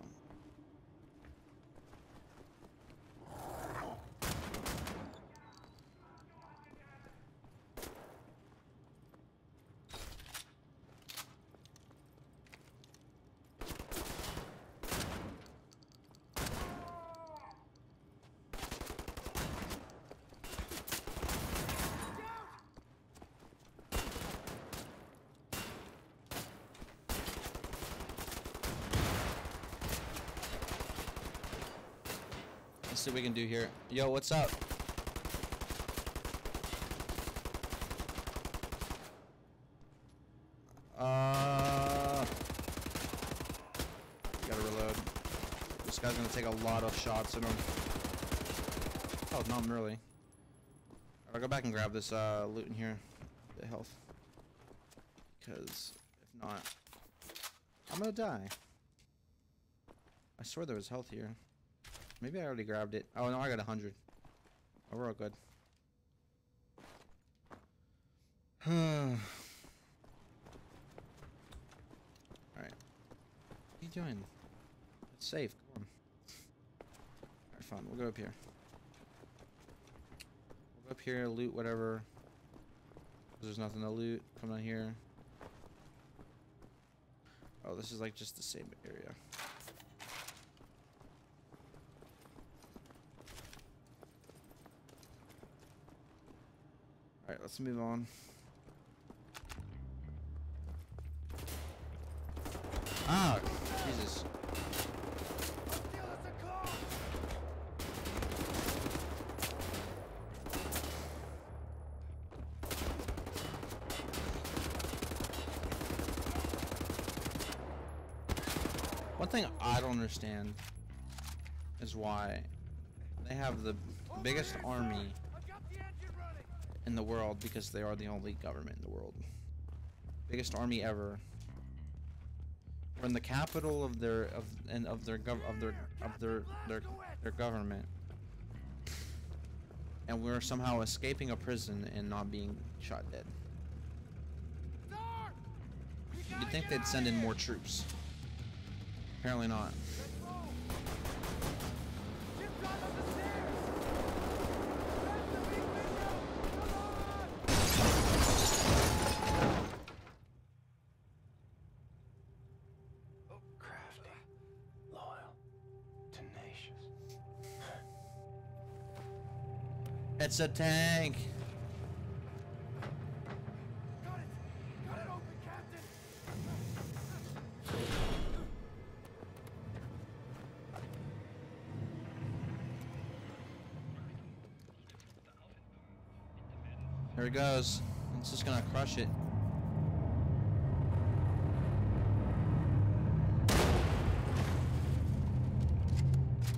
Let's see what we can do here. Yo, what's up? take a lot of shots in him. Oh, not really. I'll go back and grab this loot in here. The health. Because if not, I'm gonna die. I swear there was health here. Maybe I already grabbed it. Oh no, I got 100. Oh, we're all good. Alright. What are you doing? It's safe. Come on. Alright, fine. We'll go up here. We'll go up here, loot whatever. There's nothing to loot. Come down here. Oh, this is like just the same area. Alright, let's move on. Ah, Jesus. One thing I don't understand is why they have the biggest army in the world, because they are the only government in the world. Biggest army ever. We're in the capital of their government, and we're somehow escaping a prison and not being shot dead. You'd think they'd send in more troops. Apparently not. It's a tank. Got it! Got it open, Captain! There he goes. It's just gonna crush it.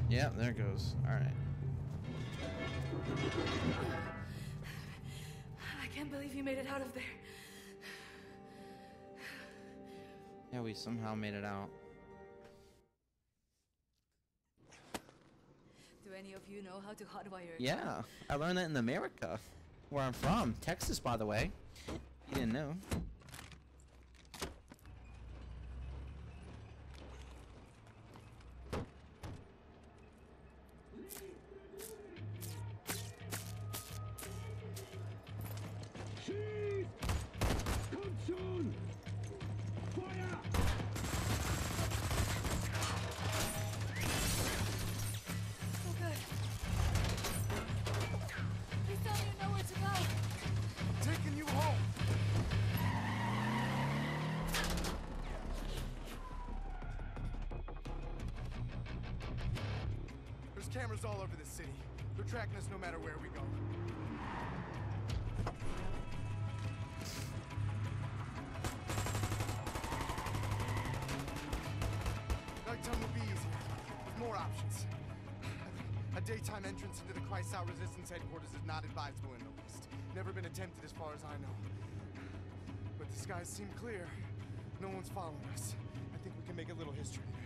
Yeah, there it goes. Alright. I can't believe you made it out of there. Yeah, we somehow made it out. Do any of you know how to hotwire a car? Yeah, I learned that in America, where I'm from. Texas, by the way. You didn't know. Cameras all over the city. They're tracking us no matter where we go. Nighttime will be easier, with more options. A daytime entrance into the Kreisau Resistance headquarters is not advisable in the least. Never been attempted as far as I know. But the skies seem clear. No one's following us. I think we can make a little history today.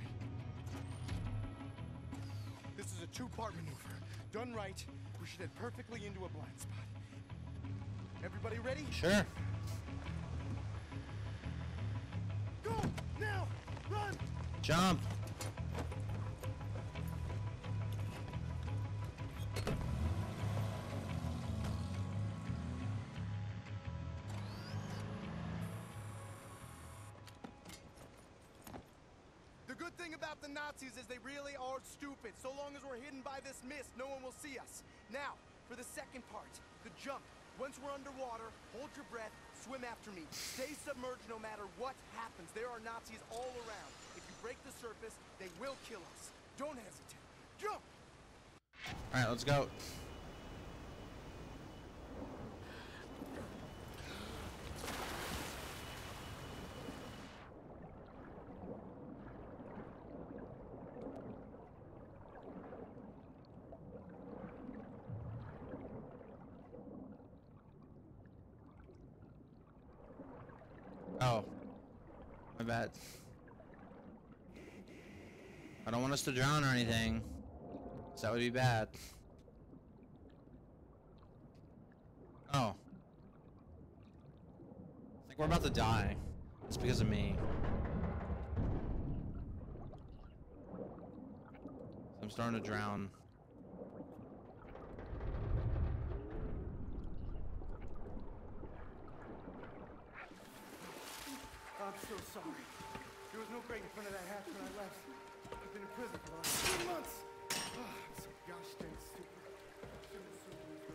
This is a two-part maneuver. Done right, we should head perfectly into a blind spot. Everybody ready? Sure. Go! Now! Run! Jump! The good thing about the Nazis is they really are stupid. So long as we're hidden by this mist, no one will see us. Now, for the second part, the jump. Once we're underwater, hold your breath, swim after me. Stay submerged no matter what happens. There are Nazis all around. If you break the surface, they will kill us. Don't hesitate. Jump! Alright, let's go. bad. I don't want us to drown or anything. So that would be bad. Oh. I think we're about to die. It's because of me. I'm starting to drown. I'm so sorry. There was no break in front of that hatch when I left. I've been in prison for the last 2 months. Oh, I'm so gosh dang stupid. Shouldn't have sued you.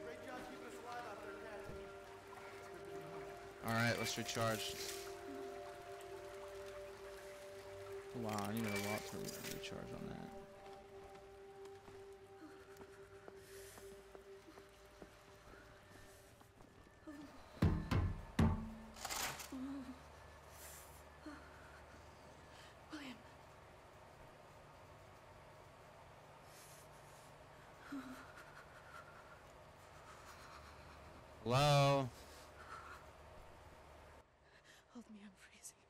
Great job keeping us alive out there, Captain. Alright, let's recharge. Wow, I need a lot to recharge on that. William. Hello? Hold me, I'm freezing.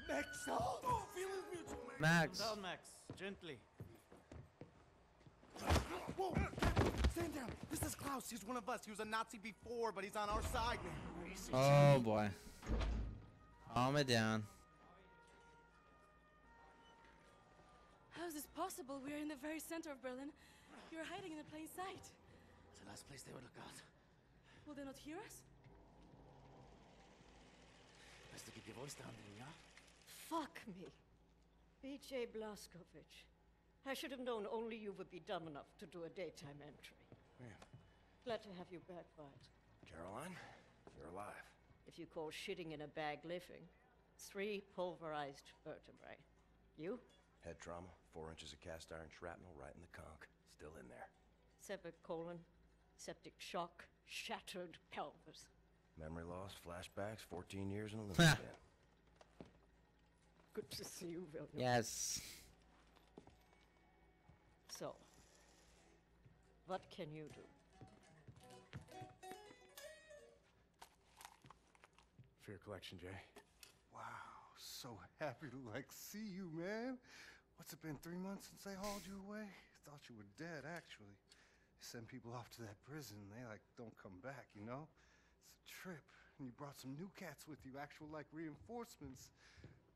Max! Oh, feelings mutual, man. Max. Calm down, Max. Gently. Whoa! Stand down. This is Klaus. He's one of us. He was a Nazi before, but he's on our side now. Oh boy. Calm it down. How is this possible? We're in the very center of Berlin. You're hiding in plain sight. It's the last place they would look out. Will they not hear us? Best to keep your voice down, then, yeah? Fuck me. B.J. Blazkowicz. I should have known only you would be dumb enough to do a daytime entry. Man, Glad to have you back, Vite. Caroline, you're alive. If you call shitting in a bag living, 3 pulverized vertebrae. You? Head trauma, 4 inches of cast iron shrapnel right in the conch. Still in there. Severed colon, septic shock, shattered pelvis. Memory loss, flashbacks, 14 years in a living bin. Good to see you, William. Yes. So, what can you do? For your collection, Jay. Wow, so happy to see you, man. What's it been, 3 months since they hauled you away? Thought you were dead, actually. They send people off to that prison, they don't come back, you know? It's a trip, and you brought some new cats with you, actual reinforcements.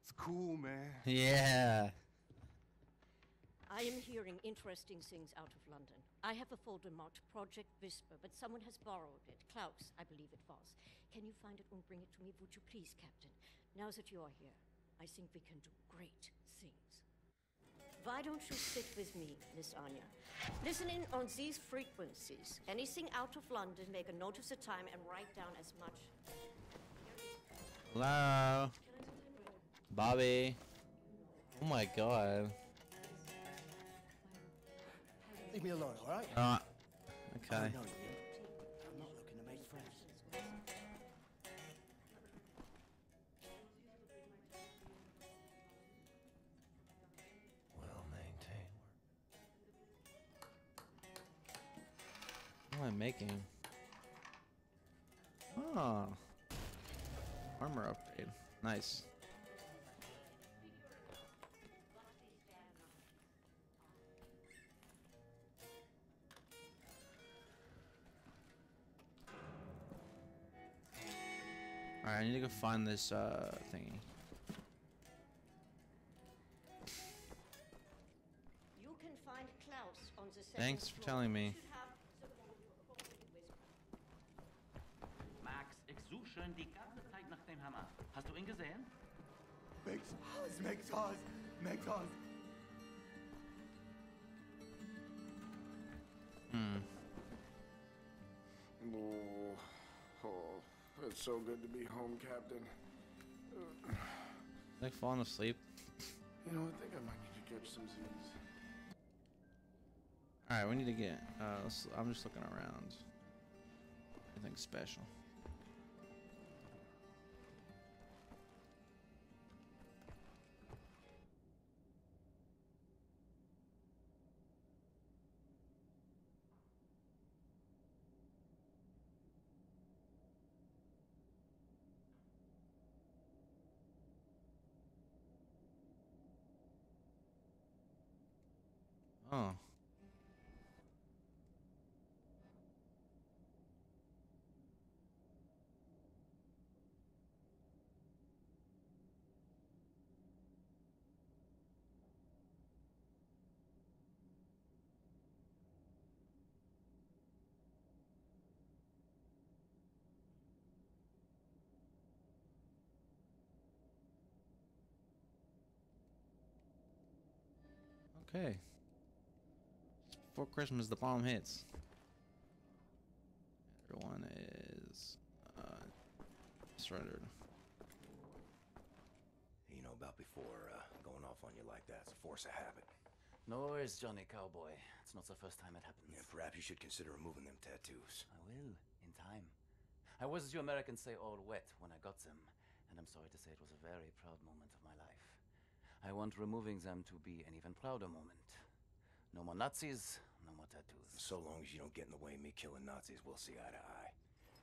It's cool, man. Yeah. I am hearing interesting things out of London. I have a folder marked Project Whisper, but someone has borrowed it. Klaus, I believe it was. Can you find it and bring it to me, would you please, Captain? Now that you are here, I think we can do great things. Why don't you sit with me, Miss Anya? Listen in on these frequencies. Anything out of London, make a note of the time and write down as much. Hello? Bobby. Oh my god. Leave me alone, all right? Okay. No, I'm not looking to make friends. Well maintained. What am I making? Oh. Armor upgrade. Nice. Alright, I need to go find this thingy. You can find Klaus on the second Thanks for floor. telling me. You should have the code for Project Whisper. Max, ich suche schon die ganze Zeit nach dem Hammer. Hast du ihn gesehen? Make Oz. Oh, it's so good to be home, Captain. Like falling asleep. You know, I think I might need to catch some Z's. Alright, we need to get I'm just looking around. Anything special. Oh. Okay. Before Christmas, the bomb hits. Everyone is surrendered. You know about before going off on you like that. It's a force of habit. No worries, Johnny Cowboy. It's not the first time it happens. Yeah, perhaps you should consider removing them tattoos. I will, in time. I was, as you Americans say, all wet when I got them, and I'm sorry to say it was a very proud moment of my life. I want removing them to be an even prouder moment. No more Nazis, no more tattoos. So long as you don't get in the way of me killing Nazis, we'll see eye to eye.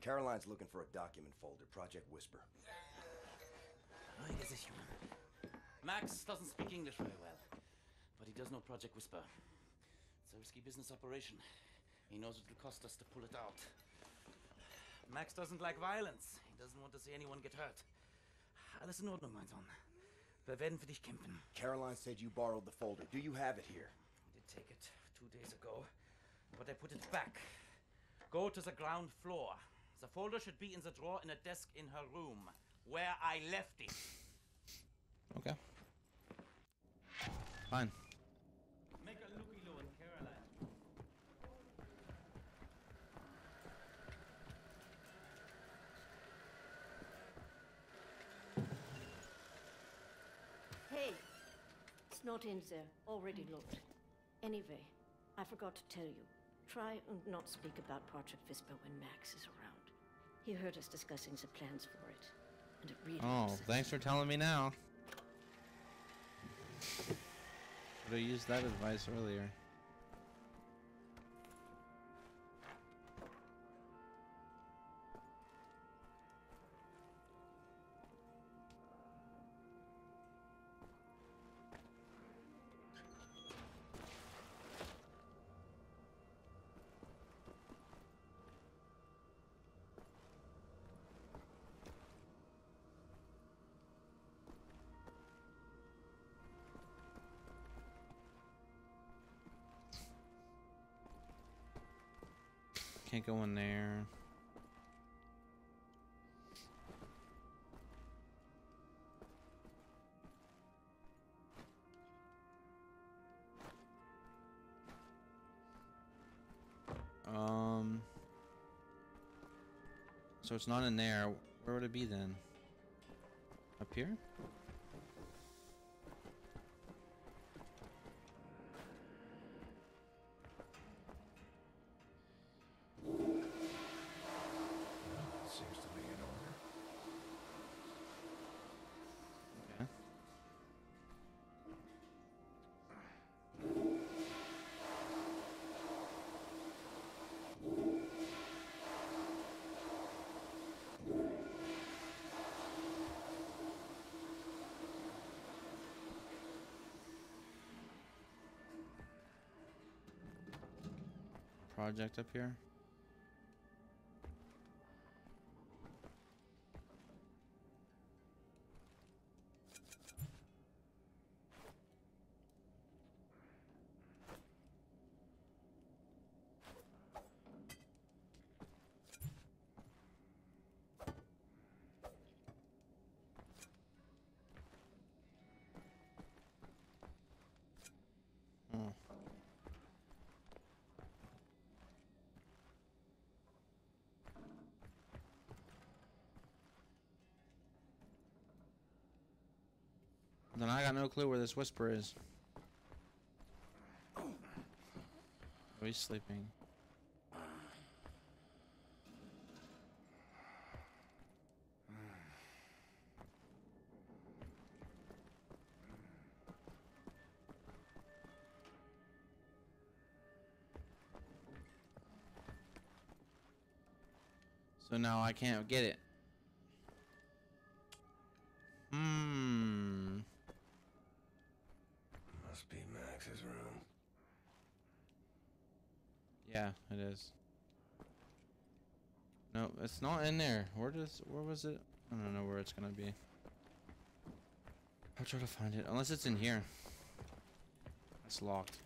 Caroline's looking for a document folder, Project Whisper. Max doesn't speak English very well, but he does know Project Whisper. It's a risky business operation. He knows it will cost us to pull it out. Max doesn't like violence. He doesn't want to see anyone get hurt. Alles in Ordnung, mein Sohn. Wir werden für dich kämpfen. Caroline said you borrowed the folder. Do you have it here? I did take it 2 days ago, but I put it back. Go to the ground floor. The folder should be in the drawer in a desk in her room, where I left it. Okay. Fine. Make a looky-loo in Caroline. Hey, it's not in there. Already looked. Anyway, I forgot to tell you. Try and not speak about Project Whisper when Max is around. He heard us discussing the plans for it, and it really upsets thanks for telling me now. Should have used that advice earlier. Can't go in there. So it's not in there. Where would it be then? Up here? Seems to be in order. Okay. Project up here. Oh. Then I got no clue where this whisper is. Oh, he's sleeping. So now I can't get it. Must be Max's room. Yeah, it is. No, it's not in there. Where was it? I don't know where it's gonna be. I'll try to find it. Unless it's in here. It's locked.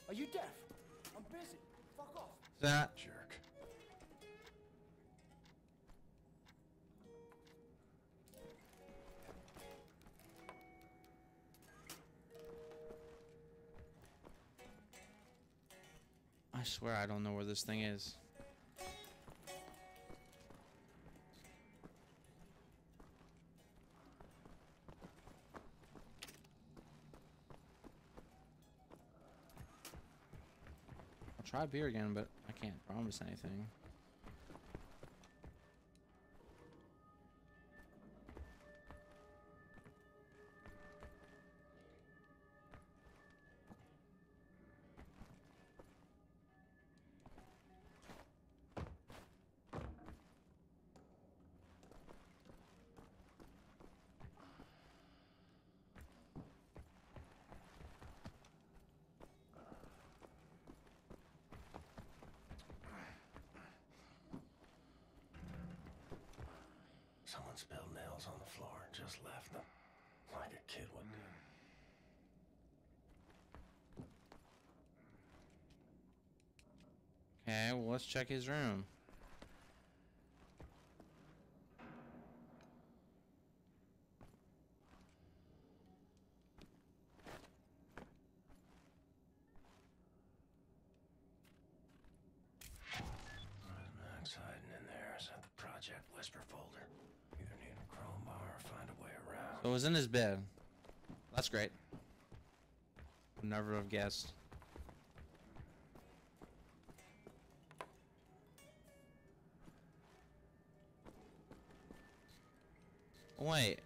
Are you deaf? I'm busy. Fuck off. That Jerk. I swear I don't know where this thing is. I'll try beer again, but I can't promise anything. Someone spilled nails on the floor and just left them. Like a kid would do. Okay, well, let's check his room. Max hiding in there is at the Project Whisper folder. Either need a crowbar or find a way around. So it was in his bed. That's great. Would never have guessed. Wait.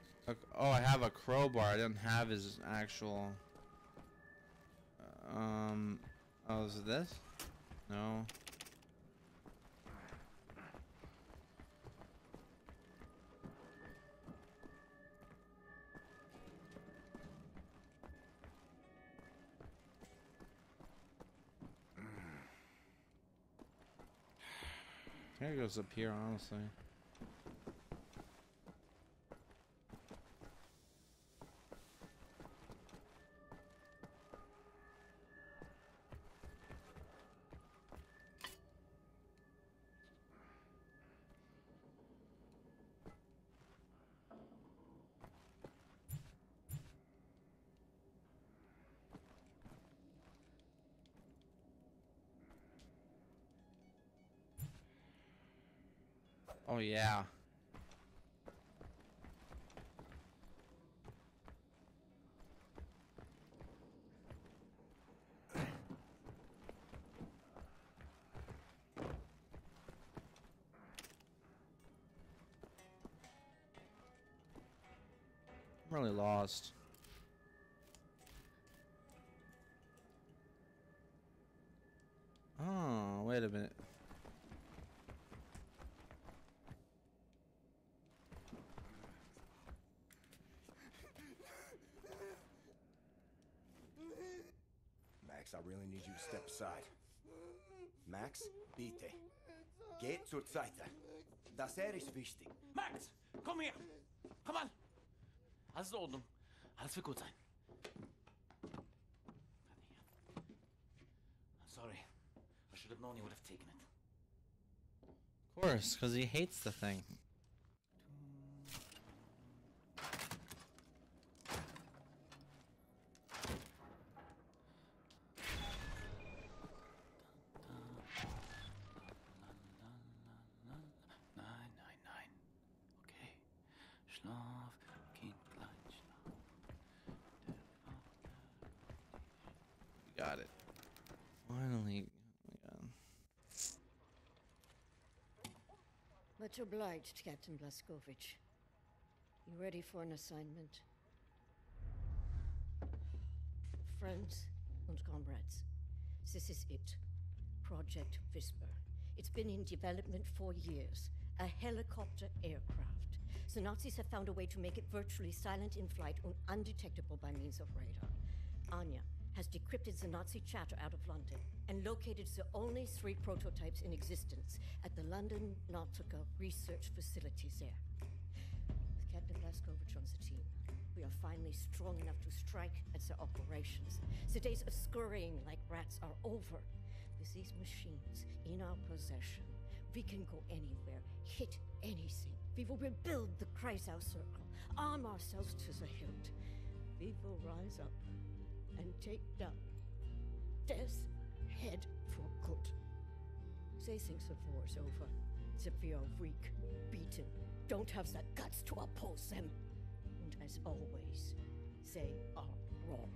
Oh, I have a crowbar. I didn't have his actual. Oh, is it this? No. I think it goes up here, honestly. Oh yeah. I'm really lost. Oh, wait a minute. Max, I really need you to step aside. Max, bitte. Geht zur Seite. Das ist wichtig. Max, komm her! Komm an! Alles in Ordnung. Alles wird gut sein. Sorry. I should have known you would have taken it. Of course, because he hates the thing. Got it. Finally. Much obliged, Captain Blazkowicz. You ready for an assignment? Friends and comrades, this is it. Project Whisper. It's been in development for years. A helicopter aircraft. The Nazis have found a way to make it virtually silent in flight and undetectable by means of radar. Anya has decrypted the Nazi chatter out of London and located the only 3 prototypes in existence at the London Nautica research facilities there. With Captain Blaskovich on the team, we are finally strong enough to strike at their operations. The days of scurrying like rats are over. With these machines in our possession, we can go anywhere, hit anything. We will rebuild the Kreisau Circle, arm ourselves to the hilt. We will rise up and take down Death's Head for good. They think the war's over, that we are weak, beaten, don't have the guts to oppose them. And as always, they are wrong.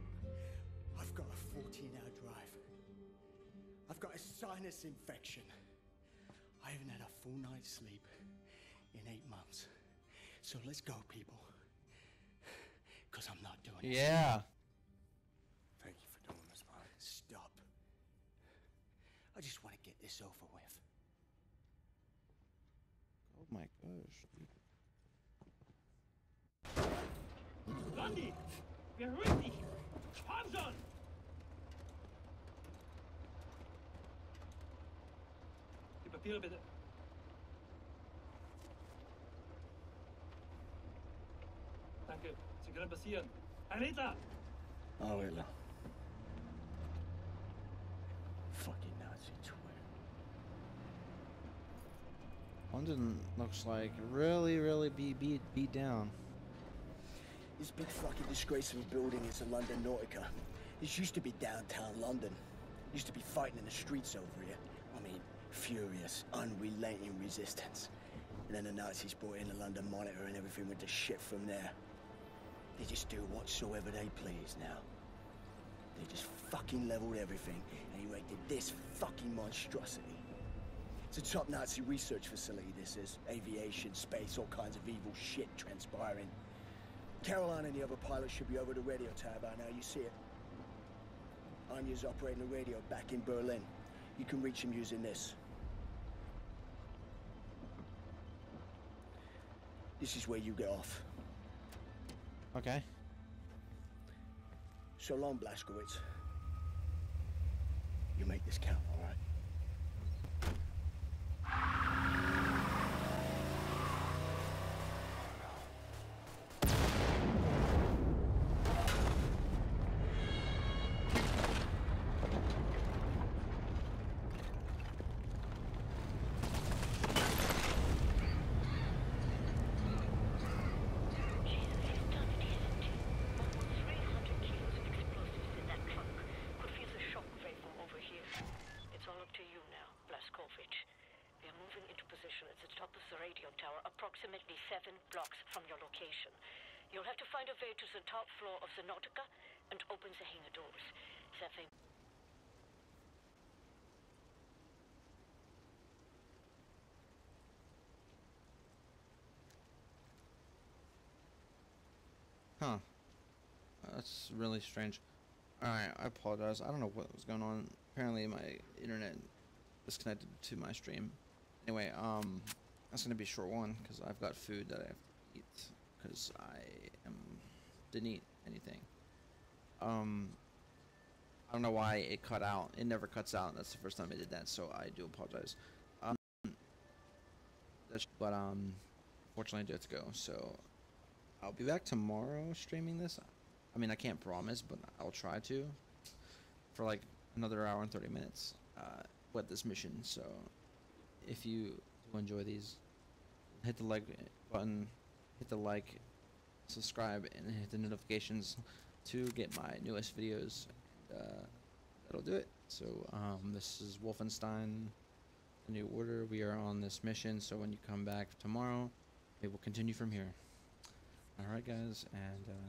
I've got a 14-hour drive. I've got a sinus infection. I haven't had a full night's sleep in 8 months. So let's go, people. Because I'm not doing it. Yeah. Thank you for doing this, man. Stop. I just want to get this over with. Oh my gosh. Blondie! Beruhig dich! Komm schon! Die Papiere bitte. Danke, Sie können passieren. Herr Hitler! Oh, Hitler. Fucking Nazi twin. London looks like really beat down. This big fucking disgrace of a building is the London Nautica. This used to be downtown London. Used to be fighting in the streets over here. I mean, furious, unrelenting resistance. And then the Nazis brought in the London Monitor and everything went to shit from there. They just do whatsoever they please now. They just fucking leveled everything and erected this fucking monstrosity. It's a top Nazi research facility, this is. Aviation, space, all kinds of evil shit transpiring. Caroline and the other pilots should be over the radio tower by now, you see it. Anya's operating the radio back in Berlin. You can reach him using this. This is where you get off. Okay. So long, Blazkowicz. You make this count, all right? Approximately 7 blocks from your location. You'll have to find a way to the top floor of the Nautica and open the hangar doors. That thing. Huh. That's really strange. Alright, I apologize. I don't know what was going on. Apparently my internet disconnected to my stream. Anyway, that's gonna be a short one because I've got food that I have to eat because didn't eat anything. I don't know why it cut out. It never cuts out. That's the first time I did that, so I do apologize. But fortunately I do have to go, so I'll be back tomorrow streaming this. I mean, I can't promise, but I'll try to for like another hour and 30 minutes with this mission. So if you do enjoy these, hit the like button, subscribe, and hit the notifications to get my newest videos. That'll do it. So this is Wolfenstein, The New Order. We are on this mission, so when you come back tomorrow, we will continue from here. Alright guys, and